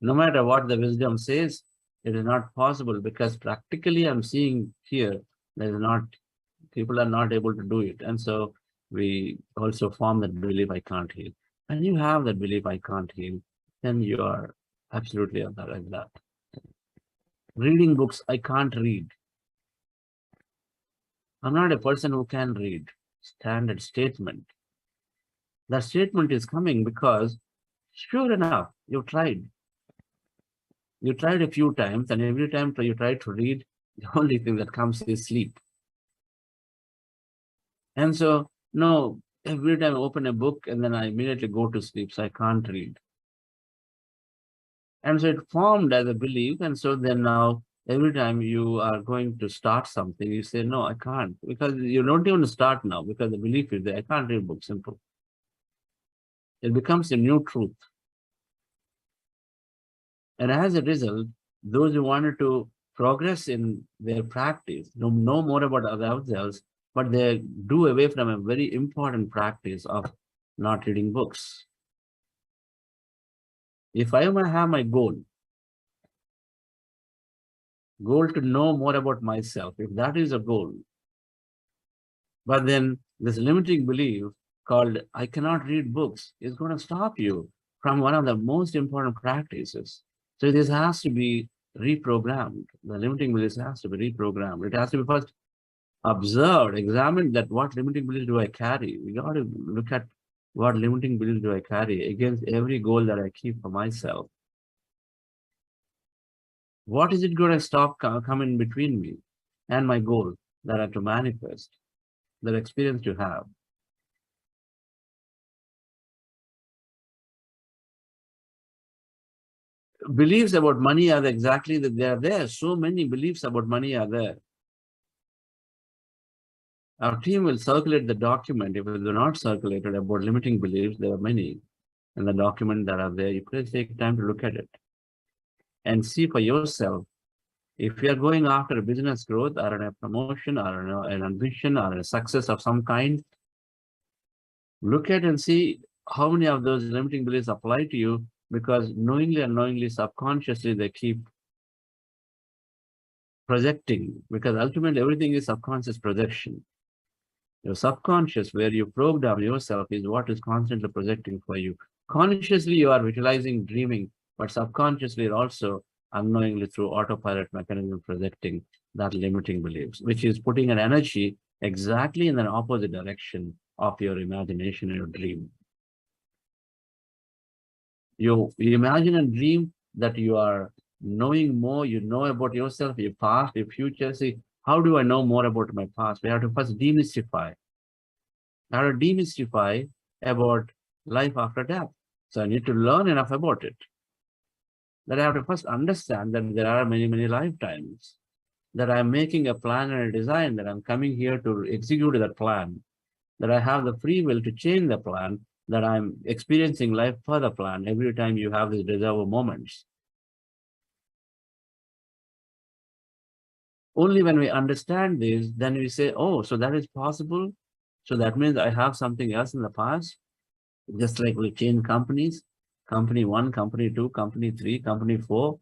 No matter what the wisdom says, it is not possible, because practically I'm seeing here, people are not able to do it. And so we also form that belief, I can't heal. And you have that belief, I can't heal, then you are absolutely like that. Reading books, I can't read. I'm not a person who can read. Standard statement. That statement is coming because, sure enough, you tried. You tried a few times, and every time you try to read, the only thing that comes is sleep. And so, no, every time I open a book and then I immediately go to sleep, so I can't read. And so it formed as a belief. And so then now, every time you are going to start something, you say, no, I can't, because you don't even start now, because the belief is there, I can't read books, simple. It becomes a new truth. And as a result, those who wanted to progress in their practice, know more about themselves, but they do away from a very important practice of not reading books. If I have my goal to know more about myself, if that is a goal, but then this limiting belief called I cannot read books is going to stop you from one of the most important practices. So this has to be reprogrammed. The limiting belief has to be reprogrammed. It has to be first observed, examined, that what limiting beliefs do I carry? We got to look at what limiting beliefs do I carry against every goal that I keep for myself. What is it going to stop coming between me and my goal that I have to manifest, that experience to have? Beliefs about money are exactly that they are there. So many beliefs about money are there. Our team will circulate the document. If it is not circulated about limiting beliefs, there are many in the document that are there. You please take time to look at it and see for yourself. If you are going after a business growth or a promotion or an ambition or a success of some kind, look at and see how many of those limiting beliefs apply to you, because knowingly, unknowingly, subconsciously, they keep projecting, because ultimately everything is subconscious projection. Your subconscious, where you program yourself, is what is constantly projecting for you. Consciously, you are visualizing, dreaming, but subconsciously also unknowingly through autopilot mechanism projecting that limiting beliefs, which is putting an energy exactly in the opposite direction of your imagination and your dream. You imagine and dream that you are knowing more, you know about yourself, your past, your future. See, how do I know more about my past? We have to first demystify. I have to demystify about life after death. So I need to learn enough about it, that I have to first understand that there are many, many lifetimes. that I'm making a plan and a design, that I'm coming here to execute that plan, that I have the free will to change the plan, that I'm experiencing life for the plan every time you have these reserve moments. Only when we understand this, then we say, oh, so that is possible. So that means I have something else in the past. Just like we change companies, company 1, company 2, company 3, company 4.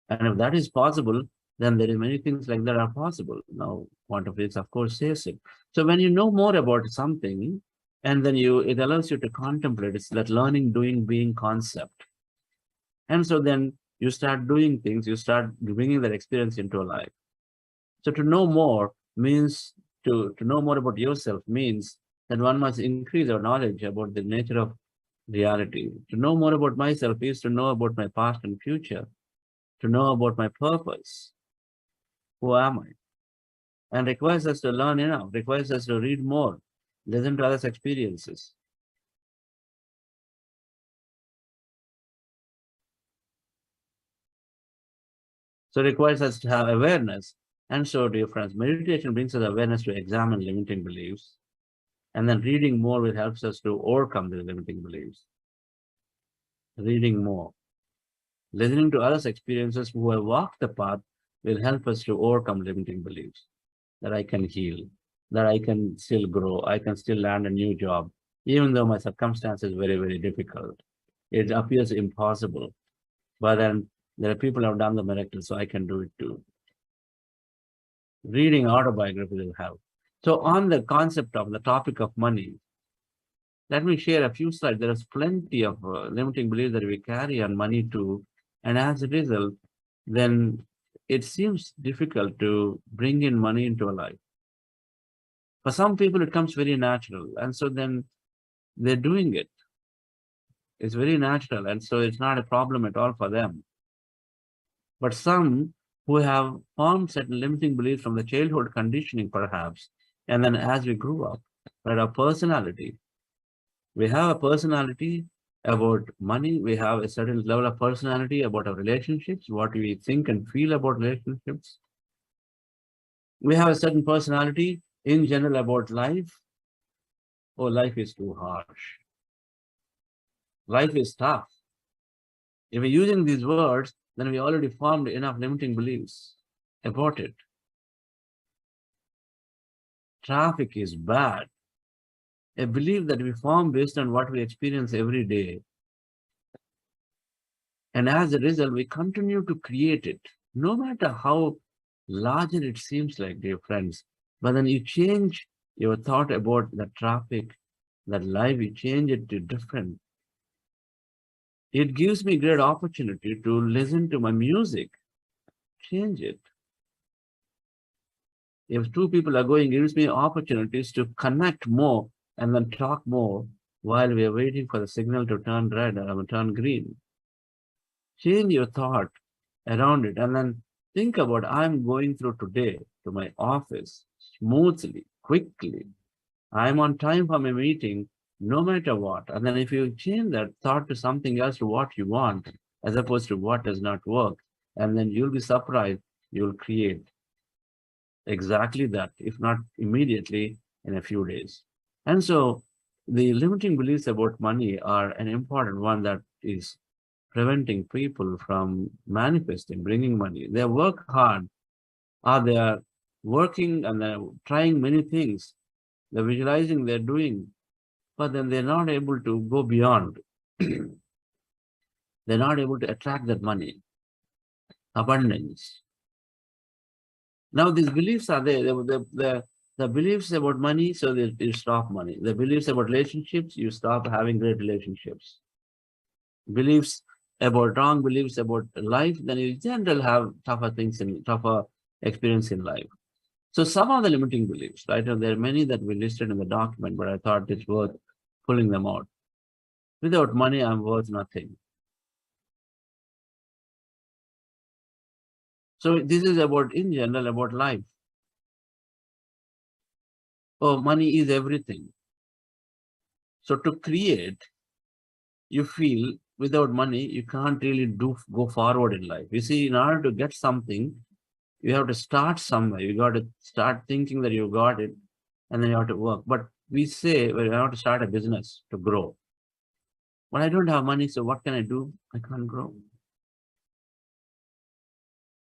And if that is possible, then there are many things like that are possible. Now, quantum physics, of course, says it. So when you know more about something, and then it allows you to contemplate, it's that learning, doing, being concept. And so then you start doing things, you start bringing that experience into a life. So to know more means, to know more about yourself means that one must increase our knowledge about the nature of reality. To know more about myself is to know about my past and future, to know about my purpose. Who am I? And requires us to learn enough, requires us to read more, listen to others' experiences. So it requires us to have awareness. And so, dear friends, meditation brings us awareness to examine limiting beliefs. And then reading more will help us to overcome the limiting beliefs. Reading more. Listening to others' experiences who have walked the path will help us to overcome limiting beliefs. That I can heal, that I can still grow, I can still land a new job, even though my circumstance is very, very difficult. It appears impossible, but then there are people who have done the miracle, so I can do it too. Reading autobiography will help. So on the concept of the topic of money, let me share a few slides. There is plenty of limiting beliefs that we carry on money too. And as a result, then it seems difficult to bring in money into a life. For some people, it comes very natural. And so then they're doing it. It's very natural. And so it's not a problem at all for them. But some who have formed certain limiting beliefs from the childhood conditioning, perhaps, and then as we grew up, right, our personality, we have a personality about money, we have a certain level of personality about our relationships, what we think and feel about relationships. We have a certain personality in general about life. Oh, life is too harsh. Life is tough. If we're using these words, then we already formed enough limiting beliefs about it. Traffic is bad. A belief that we form based on what we experience every day. And as a result, we continue to create it, no matter how larger it seems like, dear friends. But then you change your thought about the traffic, that life, you change it to different. It gives me great opportunity to listen to my music, change it. If two people are going, it gives me opportunities to connect more and then talk more while we are waiting for the signal to turn red or turn green. Change your thought around it and then think about, I'm going through today to my office smoothly, quickly. I'm on time for my meeting, no matter what. And then if you change that thought to something else, to what you want, as opposed to what does not work, and then you'll be surprised, you'll create exactly that, if not immediately, in a few days. And so the limiting beliefs about money are an important one that is preventing people from manifesting, bringing money. They work hard, or they are working and they're trying many things. They're visualizing, they're doing, but then they're not able to go beyond. They're not able to attract that money, abundance. Now these beliefs are there. The beliefs about money, so that you stop money. The beliefs about relationships, you stop having great relationships. Beliefs about wrong beliefs about life, then you in general have tougher experience in life. So some of the limiting beliefs, right? And there are many that we listed in the document, but I thought it's worth pulling them out. Without money, I'm worth nothing. So this is about, in general, about life. Oh, money is everything. So to create, you feel without money, you can't really go forward in life. You see, in order to get something, You have to start somewhere. You got to start thinking that you got it, and then you have to work. But we say, well, I want to start a business to grow. But I don't have money, so what can I do? I can't grow.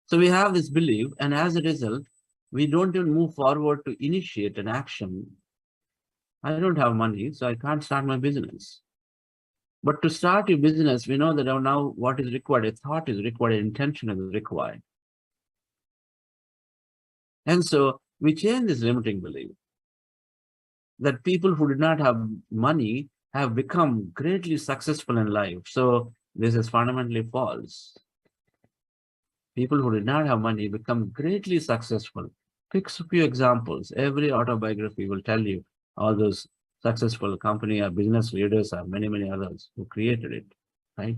So we have this belief, and as a result, we don't even move forward to initiate an action. I don't have money, so I can't start my business. But to start your business, we know that now what is required, a thought is required, an intention is required. And so we change this limiting belief that people who did not have money have become greatly successful in life. So this is fundamentally false. People who did not have money become greatly successful. Pick a few examples. Every autobiography will tell you all those successful company or business leaders or many, many others who created it, right?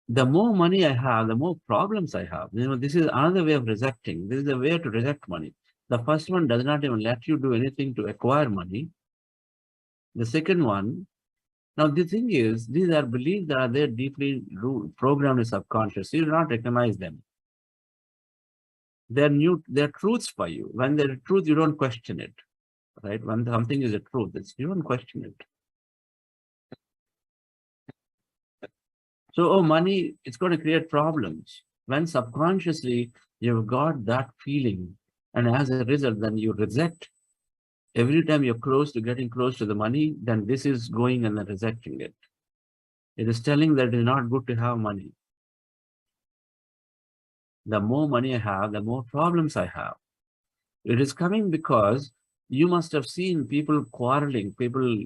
The more money I have, the more problems I have. This is another way of rejecting. This is a way to reject money. The first one does not even let you do anything to acquire money. The second one, now the thing is, these are beliefs that are there deeply programmed in subconscious. You do not recognize them. They're truths for you. When they're truth, you don't question it, right? When something is a truth, you don't question it. So, money, it's going to create problems. When subconsciously you've got that feeling, and as a result, then you reject. Every time you're getting close to the money, then this is going and then rejecting it. It is telling that it is not good to have money. The more money I have, the more problems I have. It is coming because you must have seen people quarreling, people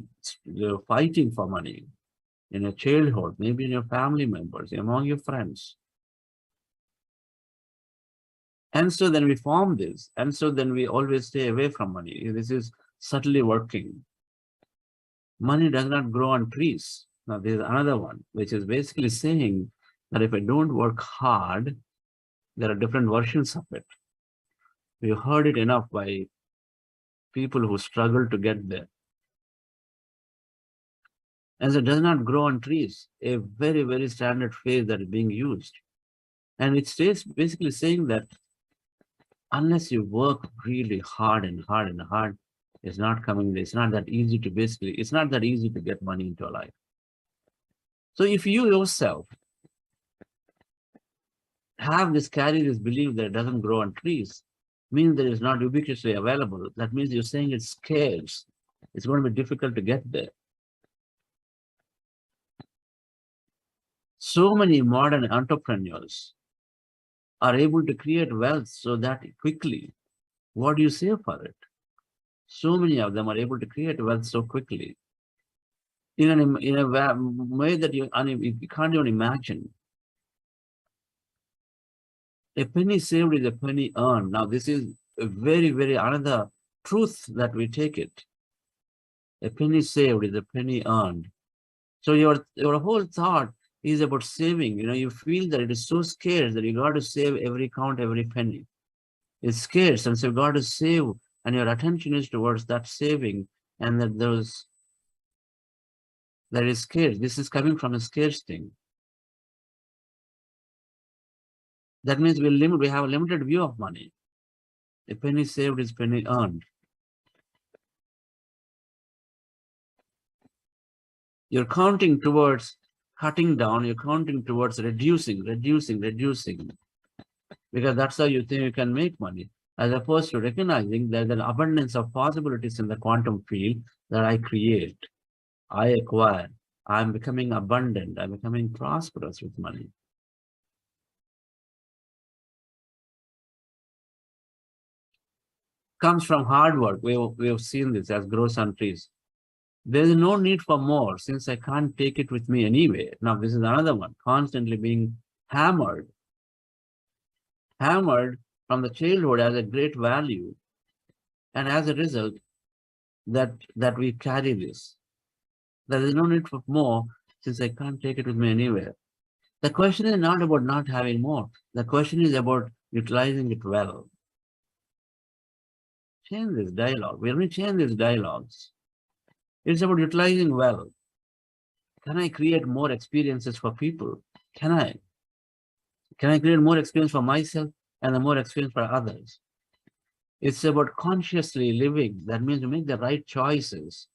fighting for money in your childhood, maybe in your family members, among your friends. And so then we form this. And so then we always stay away from money. This is subtly working. Money does not grow on trees. Now, there's another one, which is basically saying that if I don't work hard, there are different versions of it. We've heard it enough by people who struggle to get there. And so it does not grow on trees, a very, very standard phrase that is being used. And it stays basically saying that unless you work really hard and hard and hard, it's not coming. It's not that easy to it's not that easy to get money into a life. So if you yourself carry this belief that it doesn't grow on trees, means that it's not ubiquitously available. That means you're saying it's scarce. It's going to be difficult to get there. So many modern entrepreneurs are able to create wealth so that quickly. What do you say for it? So many of them are able to create wealth so quickly in a way that you can't even imagine. A penny saved is a penny earned. Now, this is a very, very another truth that we take it. A penny saved is a penny earned. So your whole thought is about saving. You feel that it is so scarce that you got to save every penny. It's scarce, and so you got to save, and your attention is towards that saving, and that is scarce. This is coming from a scarce thing. That means we have a limited view of money. A penny saved is penny earned. You're counting towards cutting down, you're counting towards reducing, because that's how you think you can make money, as opposed to recognizing there's an abundance of possibilities in the quantum field that I create, I acquire, I'm becoming abundant, I'm becoming prosperous with money. Comes from hard work. We have seen this as grows on trees. There is no need for more since I can't take it with me anyway. Now, this is another one, constantly being hammered from the childhood as a great value. And as a result, that we carry this. There is no need for more since I can't take it with me anywhere. The question is not about not having more. The question is about utilizing it well. Change this dialogue. When we change these dialogues, it's about utilizing well. Can I create more experiences for people? Can I create more experience for myself? and the more experience for others. It's about consciously living. That means you make the right choices.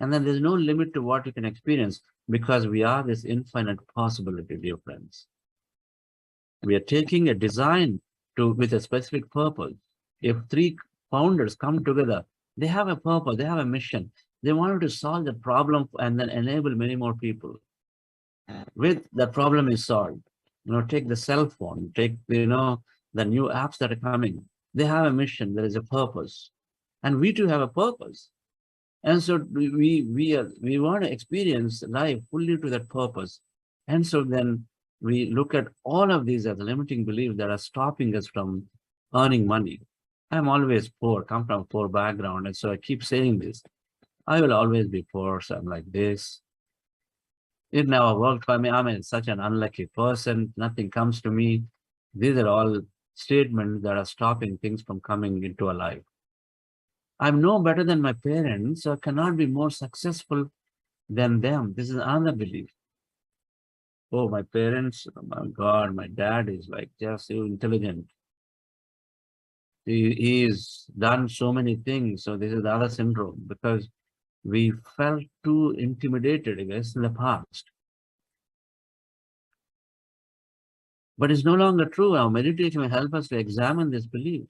And then there's no limit to what you can experience because we are this infinite possibility, dear friends. We are taking a design with a specific purpose. If three founders come together, they have a purpose, they have a mission. They wanted to solve the problem and then enable many more people. With that problem is solved. Take the cell phone, take the new apps that are coming. They have a mission, there is a purpose. And we too have a purpose. And so we want to experience life fully to that purpose. And so then we look at all of these as limiting beliefs that are stopping us from earning money. I'm always poor, come from a poor background. And so I keep saying this. I will always be poor, so I'm like this. It never worked for me. I'm such an unlucky person. Nothing comes to me. These are all statements that are stopping things from coming into our life. I'm no better than my parents, so I cannot be more successful than them. This is another belief. Oh, my parents, oh my God, my dad is like just so intelligent. He's done so many things. So this is the other syndrome because we felt too intimidated, I guess, in the past. But it's no longer true. Our meditation will help us to examine this belief.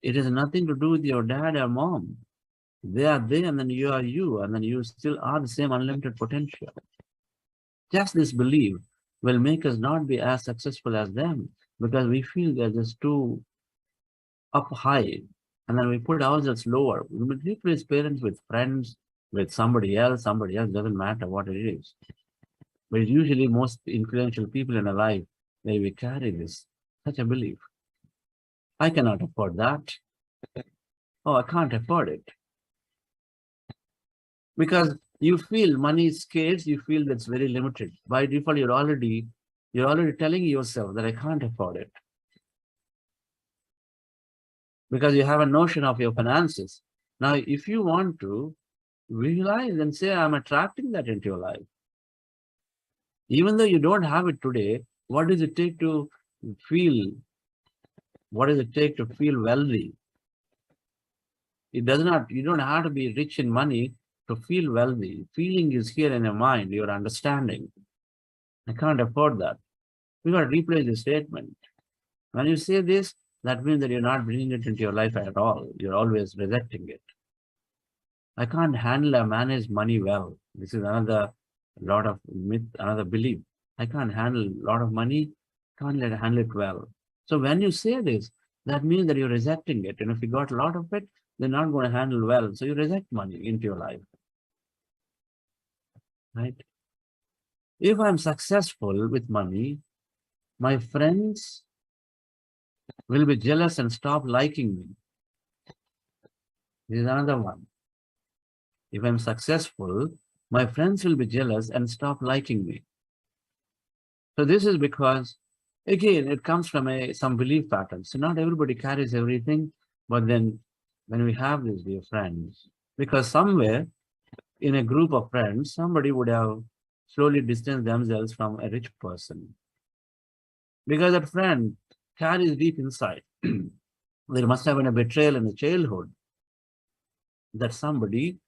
It has nothing to do with your dad or mom. They are they, and then you are you, and then you still are the same unlimited potential. Just this belief will make us not be as successful as them because we feel they're just too up high, and then we put ourselves lower. We will replace parents with friends, with somebody else doesn't matter what it is. But it's usually most influential people in our life where we carry such a belief. I cannot afford that. Oh, I can't afford it. Because you feel money is scarce, you feel that's very limited. By default, you're already telling yourself that I can't afford it. Because you have a notion of your finances. Now, if you want to realize and say, I'm attracting that into your life. Even though you don't have it today, what does it take to feel? What does it take to feel wealthy? You don't have to be rich in money to feel wealthy. Feeling is here in your mind, your understanding. I can't afford that. We got to replace the statement. When you say this, that means that you're not bringing it into your life at all. You're always rejecting it. I can't handle or manage money well. This is another lot of myth, another belief. I can't handle a lot of money, can't handle it well. So when you say this, that means that you're rejecting it. And if you got a lot of it, they're not going to handle well. So you reject money into your life. Right? If I'm successful with money, my friends will be jealous and stop liking me. This is another one. If I'm successful, my friends will be jealous and stop liking me. So this is because, again, it comes from some belief patterns. So not everybody carries everything, but then when we have these dear friends, because somewhere in a group of friends, somebody would have slowly distanced themselves from a rich person. Because that friend carries deep inside. There must have been a betrayal in the childhood that somebody,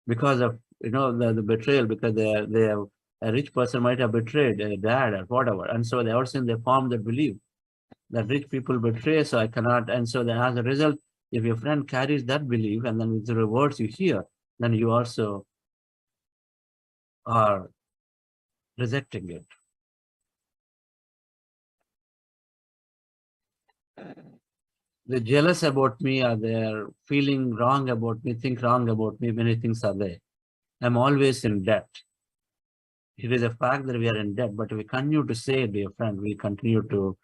because of the betrayal, because they have a rich person might have betrayed a dad or whatever, and so ever since they formed that belief that rich people betray, so I cannot, and so then as a result, if your friend carries that belief and then with the words you hear, then you also are rejecting it. They're jealous about me, or they're feeling wrong about me, think wrong about me, many things are there. I'm always in debt. It is a fact that we are in debt, but we continue to say, dear friend, we continue to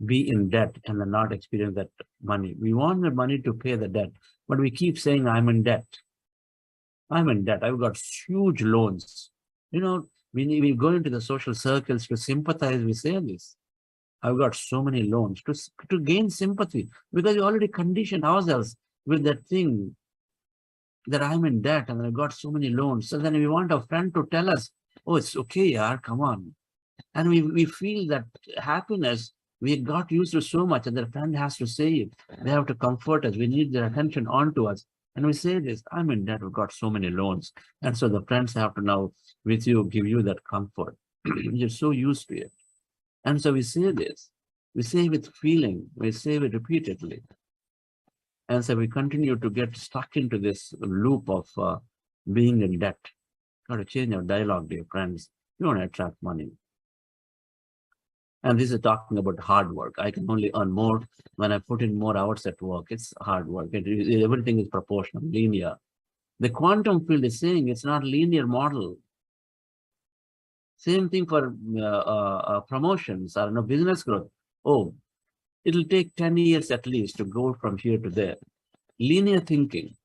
be in debt and then not experience that money. We want the money to pay the debt, but we keep saying, I'm in debt. I'm in debt. I've got huge loans. We go into the social circles to sympathize. We say this. I've got so many loans to gain sympathy because we already conditioned ourselves with that thing that I'm in debt and I've got so many loans. So then we want a friend to tell us, oh, it's okay, yaar, come on. And we feel that happiness We got used to so much, and their friend has to say it. They have to comfort us. We need their attention onto us. And we say this, I'm in debt, we've got so many loans. And so the friends have to now, with you, give you that comfort. You're so used to it. And so we say this. We say with feeling. We say it repeatedly. And so we continue to get stuck into this loop of being in debt. Got to change our dialogue, dear friends. You want to attract money. And this is talking about hard work. I can only earn more when I put in more hours at work. It's hard work. Everything is proportional, linear. The quantum field is saying it's not linear model. Same thing for promotions or business growth. Oh, it'll take 10 years at least to go from here to there. Linear thinking.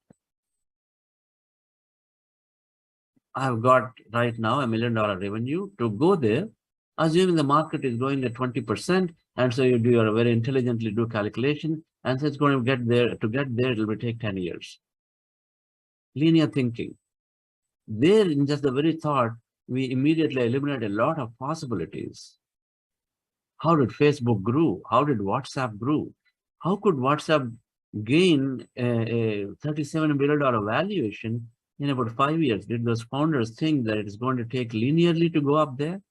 I've got right now $1 million revenue. To go there, assuming the market is growing at 20%, and so you very intelligently do calculation, and so it's going to get there. To get there, it will take 10 years. Linear thinking. There, in just the very thought, we immediately eliminate a lot of possibilities. How did Facebook grow? How did WhatsApp grow? How could WhatsApp gain a $37 billion valuation in about 5 years? Did those founders think that it's going to take linearly to go up there?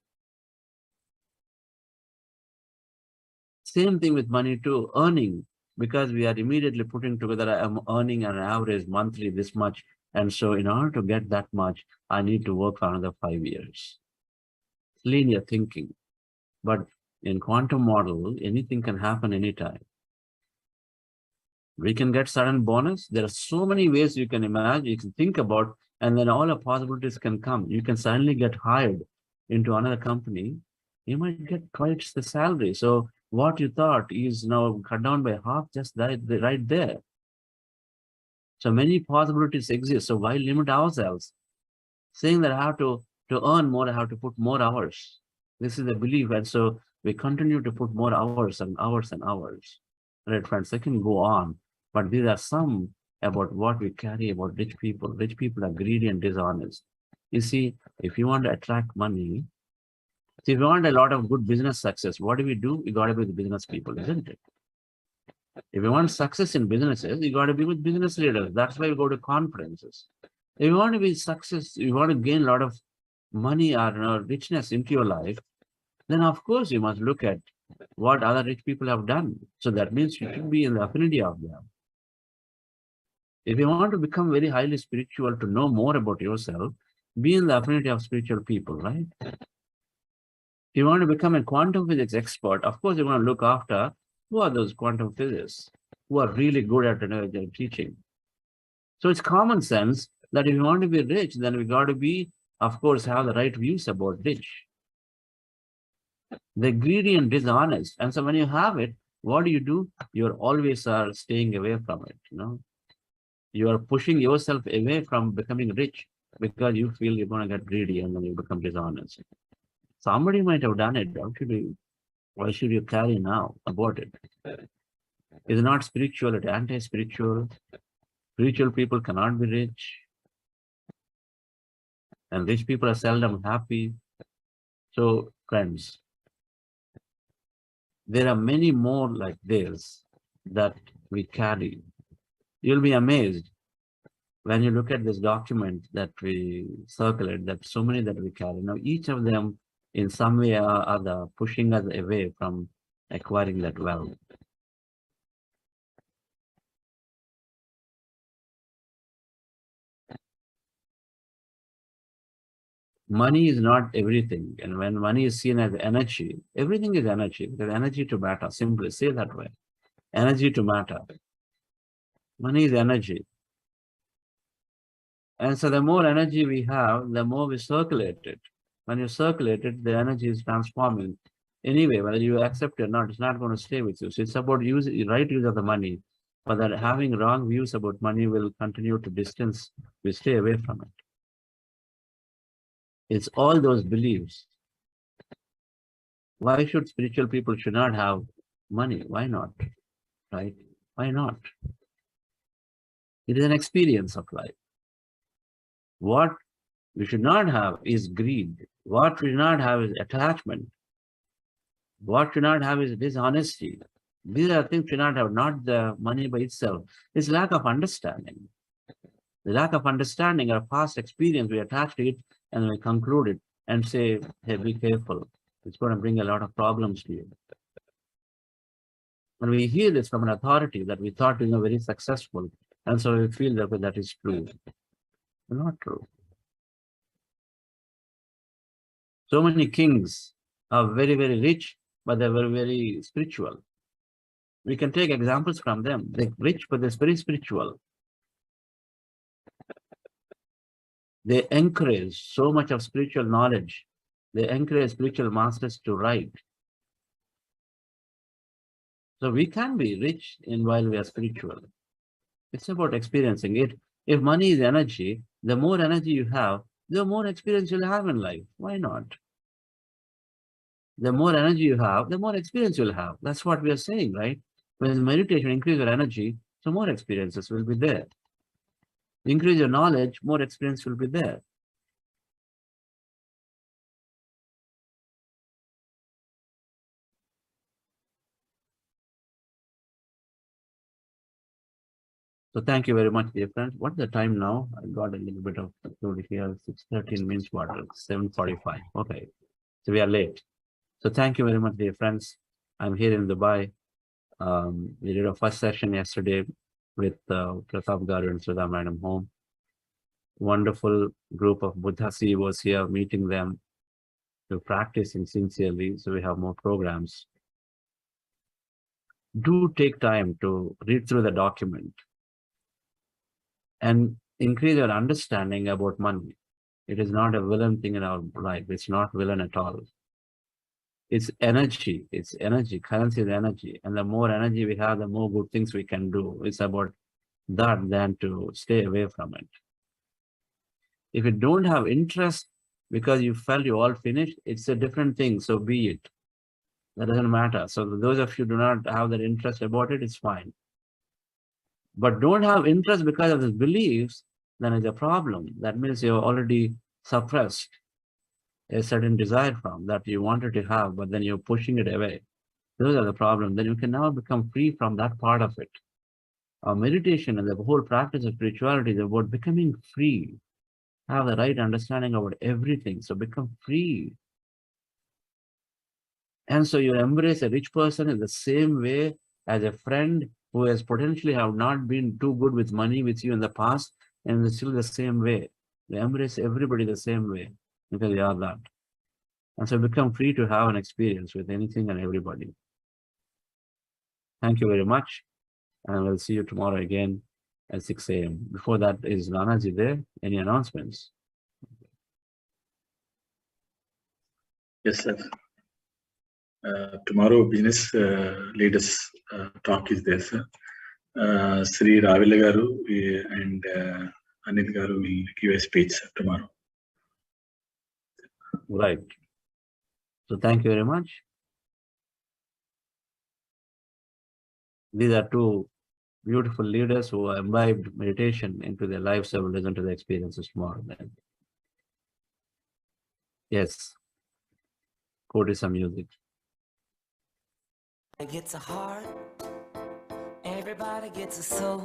Same thing with money too, earning, because we are immediately putting together, I'm earning an average monthly this much. And so in order to get that much, I need to work for another 5 years. Linear thinking. But in quantum model, anything can happen anytime. We can get sudden bonus. There are so many ways you can imagine, you can think about, and then all the possibilities can come. You can suddenly get hired into another company. You might get twice the salary. So what you thought is now cut down by half, just right there. So many possibilities exist. So why limit ourselves? Saying that I have to earn more, I have to put more hours. This is the belief. And so we continue to put more hours and hours and hours. Right, friends, I can go on, but these are some about what we carry about rich people. Rich people are greedy and dishonest. You see, if you want to attract money, if you want a lot of good business success, what do? We got to be with business people, isn't it? If you want success in businesses, you got to be with business leaders. That's why you go to conferences. If you want to be success, you want to gain a lot of money or richness into your life, then of course you must look at what other rich people have done. So that means you should be in the affinity of them. If you want to become very highly spiritual, to know more about yourself, be in the affinity of spiritual people, right? If you want to become a quantum physics expert, of course you want to look after who are those quantum physicists who are really good at their teaching. So it's common sense that if you want to be rich, then we got to be, of course, have the right views about rich. They're greedy and dishonest. And so when you have it, what do? You're always staying away from it. You are pushing yourself away from becoming rich because you feel you're going to get greedy and then you become dishonest. Somebody might have done it. Why should you carry now about it? It's not spiritual, it's anti-spiritual. Spiritual people cannot be rich. And rich people are seldom happy. So, friends, there are many more like this that we carry. You'll be amazed when you look at this document that we circulate, that so many that we carry. Now, each of them in some way or other pushing us away from acquiring that wealth. Money is not everything. And when money is seen as energy, everything is energy. There's energy to matter. Simply say that way. Energy to matter. Money is energy. And so the more energy we have, the more we circulate it. When you circulate it, the energy is transforming. Anyway, whether you accept it or not, it's not going to stay with you. So it's about right use of the money. But that having wrong views about money will continue to distance. We stay away from it. It's all those beliefs. Why should spiritual people should not have money? Why not? Right? Why not? It is an experience of life. What we should not have is greed. What we should not have is attachment. What should not have is dishonesty. These are things should not have, not the money by itself. It's lack of understanding. The lack of understanding or past experience, we attach to it and we conclude it and say, hey, be careful. It's going to bring a lot of problems to you. And we hear this from an authority that we thought is very successful. And so we feel that that is true. Not true. So many kings are very, very rich, but they're very, very spiritual. We can take examples from them. They're rich, but they're very spiritual. They encourage so much of spiritual knowledge. They encourage spiritual masters to write. So we can be rich while we are spiritual. It's about experiencing it. If money is energy, the more energy you have, the more experience you'll have in life. Why not? The more energy you have, the more experience you'll have. That's what we are saying, right? When meditation increases your energy, so more experiences will be there. Increase your knowledge, more experience will be there. So thank you very much, dear friends. What's the time now? I got a little bit of activity here. 6:13 means what? 7:45. Okay. So we are late. So thank you very much, dear friends. I'm here in Dubai. We did a first session yesterday with Pratap Garu and Sudha Madam home. Wonderful group of Buddha CEOs here, meeting them to practicing sincerely. So we have more programs. Do take time to read through the document and increase your understanding about money. It is not a villain thing in our life. It's not villain at all. It's energy. It's energy. Currency is energy. And the more energy we have, the more good things we can do. It's about that than to stay away from it. If you don't have interest because you felt you all finished, it's a different thing. So be it. That doesn't matter. So those of you who do not have that interest about it, it's fine. But don't have interest because of the beliefs, then it's a problem. That means you're already suppressed a certain desire from that you wanted to have, but then you're pushing it away. Those are the problems. Then you can never become free from that part of it. Our meditation and the whole practice of spirituality is about becoming free. Have the right understanding about everything. So become free. And so you embrace a rich person in the same way as a friend who has potentially have not been too good with money with you in the past, and it's still the same way. You embrace everybody the same way because you are that. And so become free to have an experience with anything and everybody. Thank you very much. And we'll see you tomorrow again at 6 a.m. Before that, is Nanaji there? Any announcements? Yes, sir. Tomorrow, business leaders talk is there, sir. Sri Ravila Garu and Anil Garu will give a speech, sir, tomorrow. Right. So thank you very much. These are two beautiful leaders who imbibed meditation into their lives. So we'll listen to the experiences tomorrow then. Yes. Go to some music. Gets a heart, everybody gets a soul,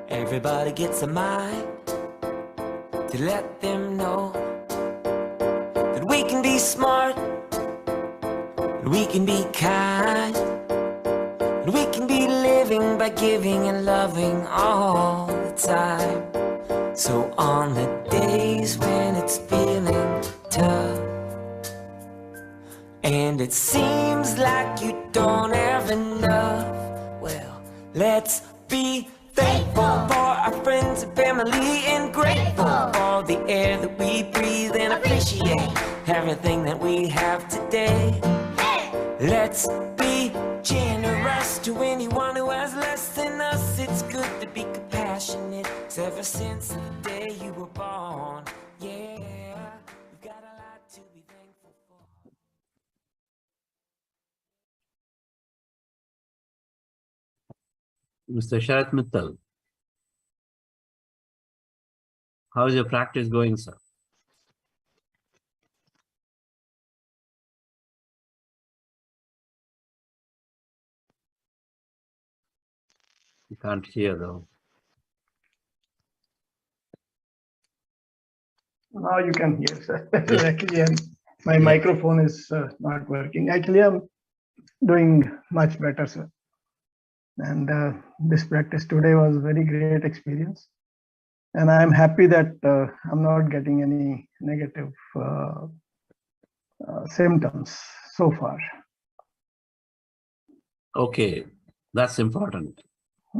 everybody gets a mind, to let them know that we can be smart, that we can be kind, that we can be living by giving and loving all the time. So on the days when it's feeling tough, and it seems like you don't have enough, well, let's be thankful for our friends and family, and grateful for the air that we breathe, and appreciate everything that we have today. Let's be generous to anyone who has less than us. It's good to be compassionate, 'cause ever since the day you were born, yeah, we've got a lot to be thankful for. Mr. Sharat Mittal, how is your practice going, sir? Can't hear though. Now you can hear, sir. Actually, my microphone is not working. Actually, I'm doing much better, sir. And this practice today was a very great experience. And I'm happy that I'm not getting any negative symptoms so far. Okay, that's important.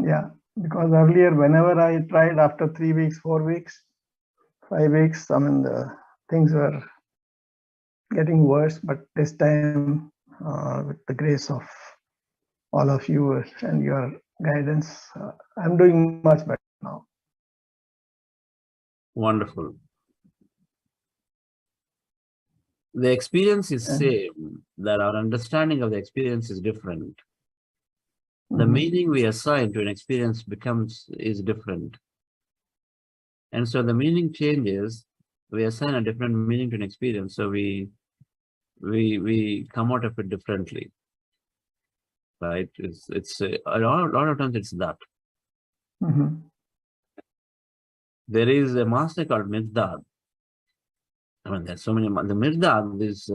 Yeah, because earlier, whenever I tried after 3 weeks, 4 weeks, 5 weeks, I mean, the things were getting worse. But this time, with the grace of all of you and your guidance, I'm doing much better now. Wonderful. The experience is same, that our understanding of the experience is different. The meaning we assign to an experience is different. And so the meaning changes, we assign a different meaning to an experience, so we come out of it differently. Right? It's a lot of times it's that. Mhm. There is a master called Mirdad. I mean, there's so many. The Mirdad is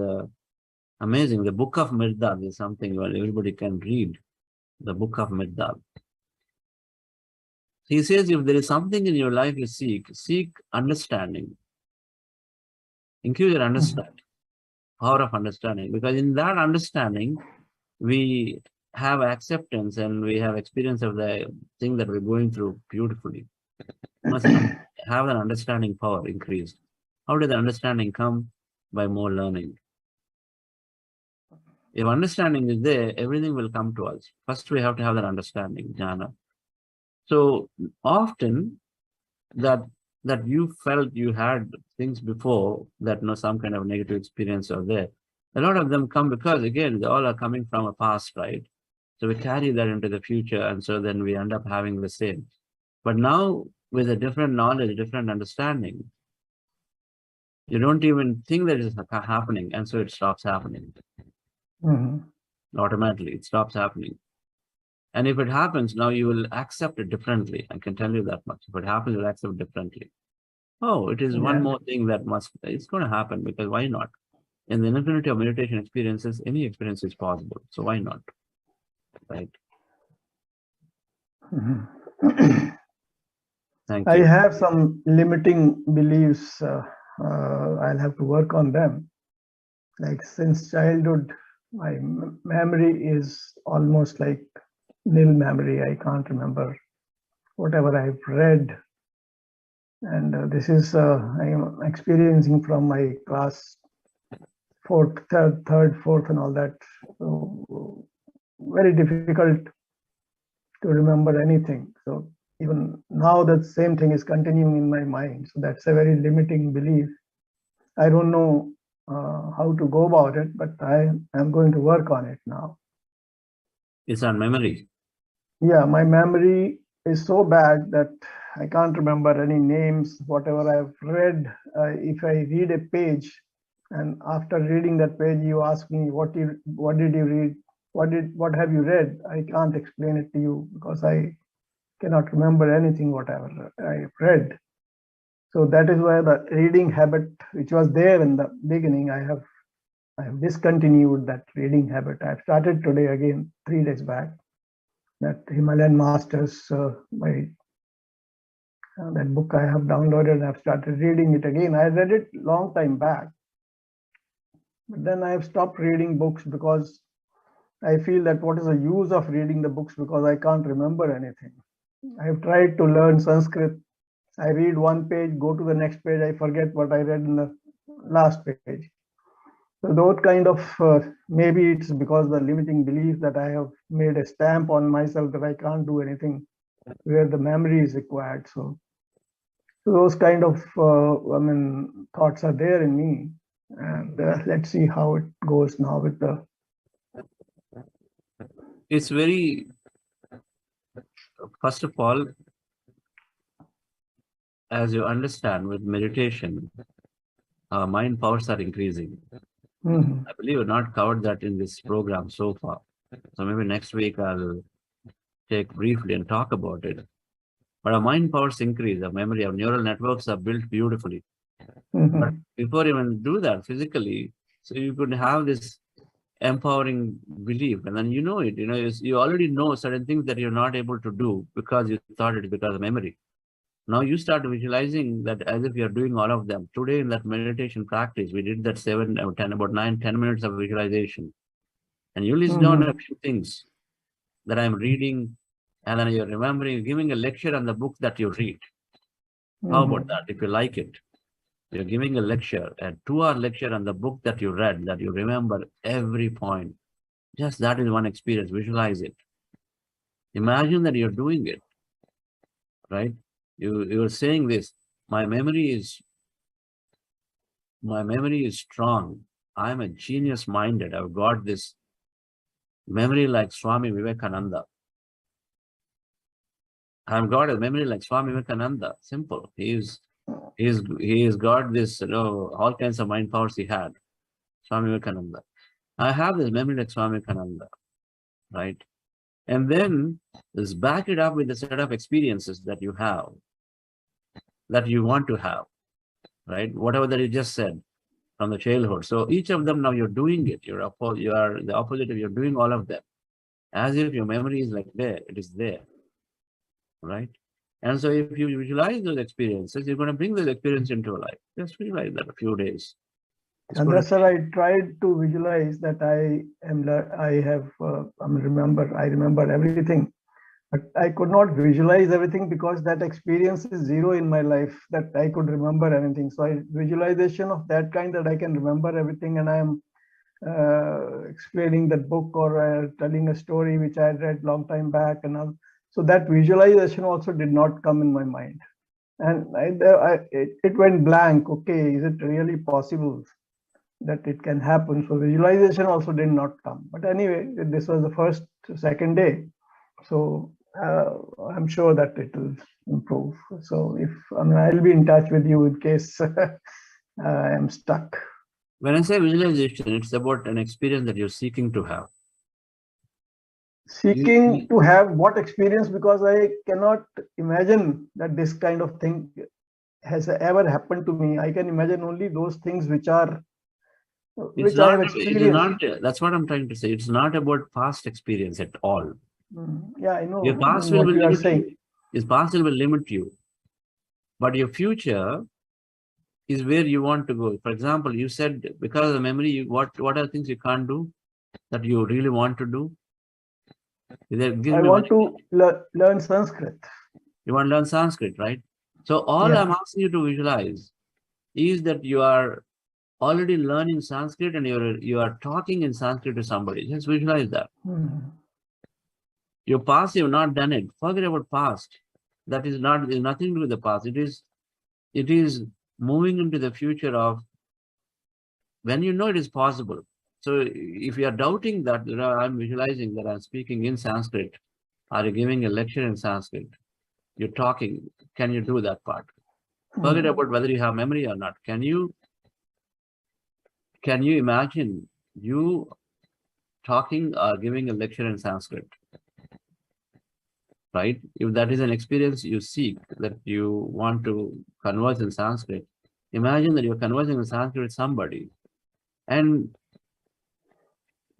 amazing. The book of Mirdad is something where everybody can read. The book of Mirdad. He says, if there is something in your life you seek understanding. Increase your understanding, power of understanding, because in that understanding, we have acceptance and we have experience of the thing that we're going through beautifully. We must have an understanding power increased. How did the understanding come? By more learning. If understanding is there, everything will come to us. First, we have to have that understanding, jnana. So often that you felt you had things before that some kind of negative experience are there. A lot of them come because, again, they all are coming from a past, right? So we carry that into the future, and so then we end up having the same. But now, with a different knowledge, different understanding, you don't even think that it's happening, and so it stops happening. Automatically, it stops happening. And if it happens, now you will accept it differently. I can tell you that much. If it happens, you'll accept it differently. Oh, it is one more thing that it's going to happen, because why not? In the infinity of meditation experiences, any experience is possible. So why not? Right? Thank you. I have some limiting beliefs. I'll have to work on them. Like since childhood, my memory is almost like nil memory. I can't remember whatever I've read. And this is I am experiencing from my class third, fourth, and all that. So very difficult to remember anything. So even now, that same thing is continuing in my mind. So that's a very limiting belief. I don't know how to go about it, but I am going to work on it now. It's on memory. Yeah, my memory is so bad that I can't remember any names, whatever I've read. If I read a page, and after reading that page, you ask me, what did you read? What have you read? I can't explain it to you because I cannot remember anything whatever I read. So that is why the reading habit, which was there in the beginning, I have discontinued that reading habit. I've started today again, 3 days back. That Himalayan Masters, that book I have downloaded. I've started reading it again. I read it long time back, but then I have stopped reading books because I feel that what is the use of reading the books, because I can't remember anything. I have tried to learn Sanskrit. I read one page, go to the next page, I forget what I read in the last page. So those kind of, maybe it's because the limiting belief that I have made a stamp on myself that I can't do anything where the memory is required. So those kind of, thoughts are there in me. And let's see how it goes now with the... It's very, first of all, as you understand with meditation, our mind powers are increasing. I believe we've not covered that in this program so far. So maybe next week I'll take briefly and talk about it. But our mind powers increase, our memory, our neural networks are built beautifully. But before even do that physically, so you could have this empowering belief, and then you know it. You already know certain things that you're not able to do because you thought it because of memory. Now you start visualizing that as if you're doing all of them. Today in that meditation practice, we did that 7 or 10, about 9-10 minutes of visualization. And you list down a few things that I'm reading, and then you're remembering, giving a lecture on the book that you read. How about that? If you like it, you're giving a lecture, a 2-hour lecture on the book that you read, that you remember every point. Just that is one experience. Visualize it. Imagine that you're doing it, right? You're saying this, my memory is strong. I'm a genius minded. I've got this memory like Swami Vivekananda. I've got a memory like Swami Vivekananda. Simple. He's got this, all kinds of mind powers he had. Swami Vivekananda. I have this memory like Swami Vivekananda, right? And then just back it up with a set of experiences that you have, that you want to have, right? Whatever that you just said from the childhood. So each of them now you're doing it. You are the opposite of you're doing all of them. As if your memory is like there, it is there, right? And so if you visualize those experiences, you're going to bring those experiences into your life. Just visualize that a few days. And sir, I tried to visualize that I remember everything, but I could not visualize everything because that experience is zero in my life that I could remember anything. So visualization of that kind that I can remember everything, and I am explaining that book or telling a story which I had read long time back, and all. So that visualization also did not come in my mind, and it went blank. Okay, is it really possible that it can happen? So visualization also did not come. But anyway, this was the second day. So I'm sure that it will improve. So I'll be in touch with you in case I am stuck. When I say visualization, it's about an experience that you're seeking to have. Seeking to have what experience? Because I cannot imagine that this kind of thing has ever happened to me. I can imagine only those things which I have experienced. That's what I'm trying to say. It's not about past experience at all. Yeah, I know. Your past will limit you. Your past will limit you. But your future is where you want to go. For example, you said because of the memory, what are things you can't do that you really want to do? I want to learn Sanskrit. You want to learn Sanskrit, right? So all I'm asking you to visualize is that you are already learning Sanskrit and you are talking in Sanskrit to somebody. Just visualize that. Your past, you've not done it. Forget about past. That is nothing to do with the past. It is moving into the future of when you know it is possible. So if you are doubting that I'm visualizing that I'm speaking in Sanskrit, or you're giving a lecture in Sanskrit, you're talking, can you do that part? Forget about whether you have memory or not. Can you imagine you talking or giving a lecture in Sanskrit? Right? If that is an experience you seek, that you want to converse in Sanskrit, imagine that you're conversing in Sanskrit with somebody. And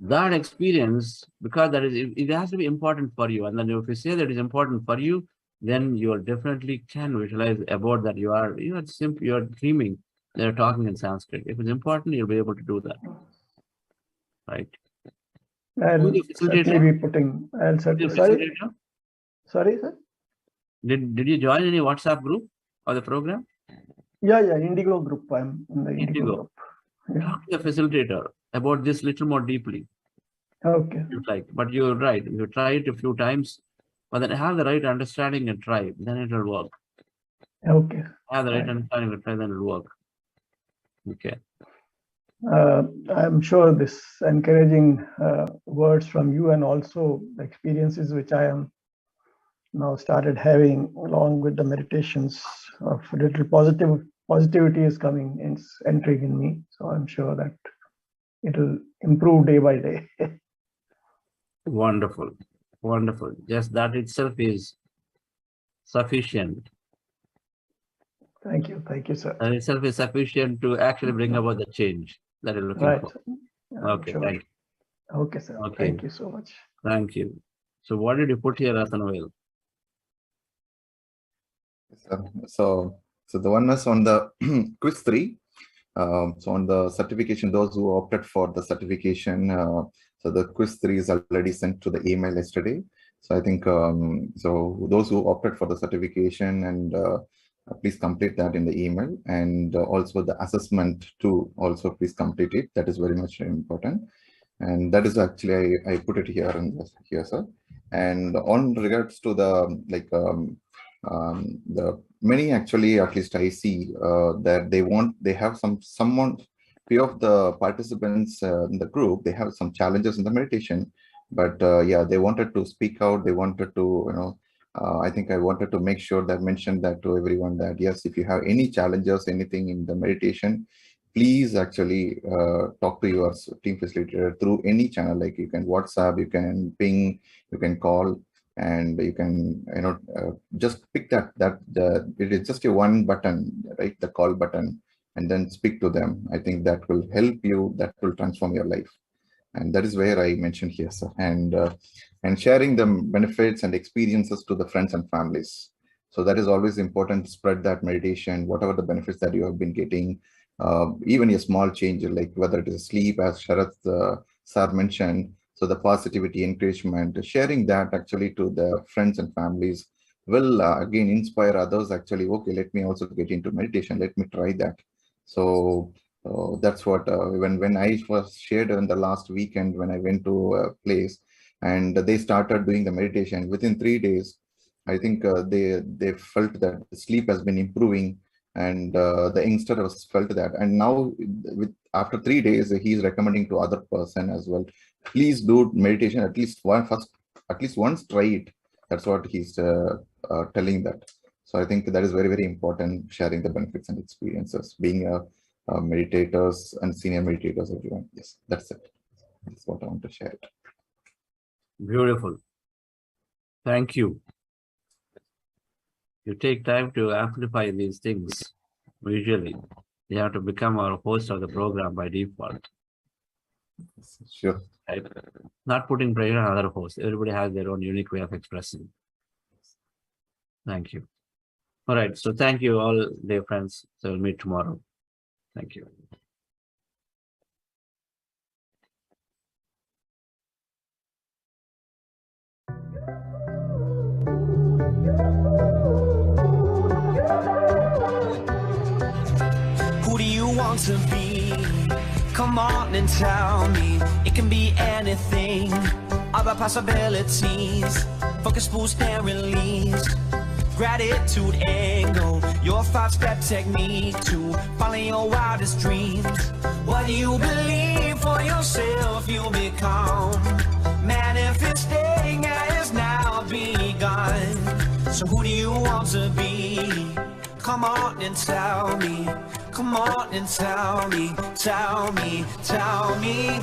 that experience, because it has to be important for you. And then if you say that it's important for you, then you definitely can visualize about that. You are dreaming, they're talking in Sanskrit. If it's important, you'll be able to do that. Right? And certainly be putting, Sorry, sir? Did you join any WhatsApp group or the program? Yeah, Indigo group. I'm in the Indigo group. Yeah. Talk to the facilitator about this little more deeply. Okay. But you're right. You try it a few times, but then have the right understanding and try. Then it will work. Okay. Have the right understanding and try, then it will work. Okay. I'm sure this encouraging words from you and also the experiences which I am now started having along with the meditations of little positivity is entering in me. So I'm sure that it will improve day by day. Wonderful. Wonderful. Just that itself is sufficient. Thank you, sir. That itself is sufficient to actually bring about the change that you're looking Right. for. Yeah, Okay, sure. thank you. Okay, sir. Okay. Thank you so much. Thank you. So what did you put here, Rathanvel? So the one was on the quiz 3. So on the certification, those who opted for the certification, so the quiz 3 is already sent to the email yesterday. So I think, so those who opted for the certification, and please complete that in the email, and also the assessment too, also please complete it. That is very much important. And that is actually, I put it here and here, sir. And on regards to the, like, the many actually, at least I see that they have someone, few of the participants in the group, they have some challenges in the meditation, but yeah, they wanted to speak out. They wanted to, you know, I think I wanted to make sure that mention that to everyone that yes, if you have any challenges, anything in the meditation, please actually talk to your team facilitator through any channel. Like you can WhatsApp, you can ping, you can call, and you can, you know, just pick that it is just a one button, right? The call button, and then speak to them. I think that will help you. That will transform your life, and that is where I mentioned here, sir. And sharing the benefits and experiences to the friends and families. So that is always important to spread that meditation, whatever the benefits that you have been getting. Even a small change, like whether it is sleep, as Sharath sir mentioned, so the positivity, encouragement, sharing that actually to the friends and families will again inspire others actually, okay, let me also get into meditation, let me try that. So that's what, when I was shared in the last weekend, when I went to a place and they started doing the meditation, within 3 days, I think they felt that sleep has been improving. And the youngster was felt that, and now after 3 days, he's recommending to other person as well. Please do meditation at least once, try it. That's what he's telling that. So I think that is very, very important, sharing the benefits and experiences, being meditators and senior meditators, everyone. Yes, that's it. That's what I want to share it. Beautiful. Thank you. You take time to amplify these things. Usually, you have to become our host of the program by default. Sure. Right? Not putting pressure on other hosts. Everybody has their own unique way of expressing. Thank you. All right. So thank you all, dear friends. So we'll meet tomorrow. Thank you. Who do you want to be? Come on and tell me. It can be anything. Other possibilities. Focus, boost, and release. Gratitude, angle. Your 5-step technique to follow your wildest dreams. What do you believe for yourself? You become. Manifesting has now begun. So who do you want to be? Come on and tell me. Come on and tell me, tell me, tell me.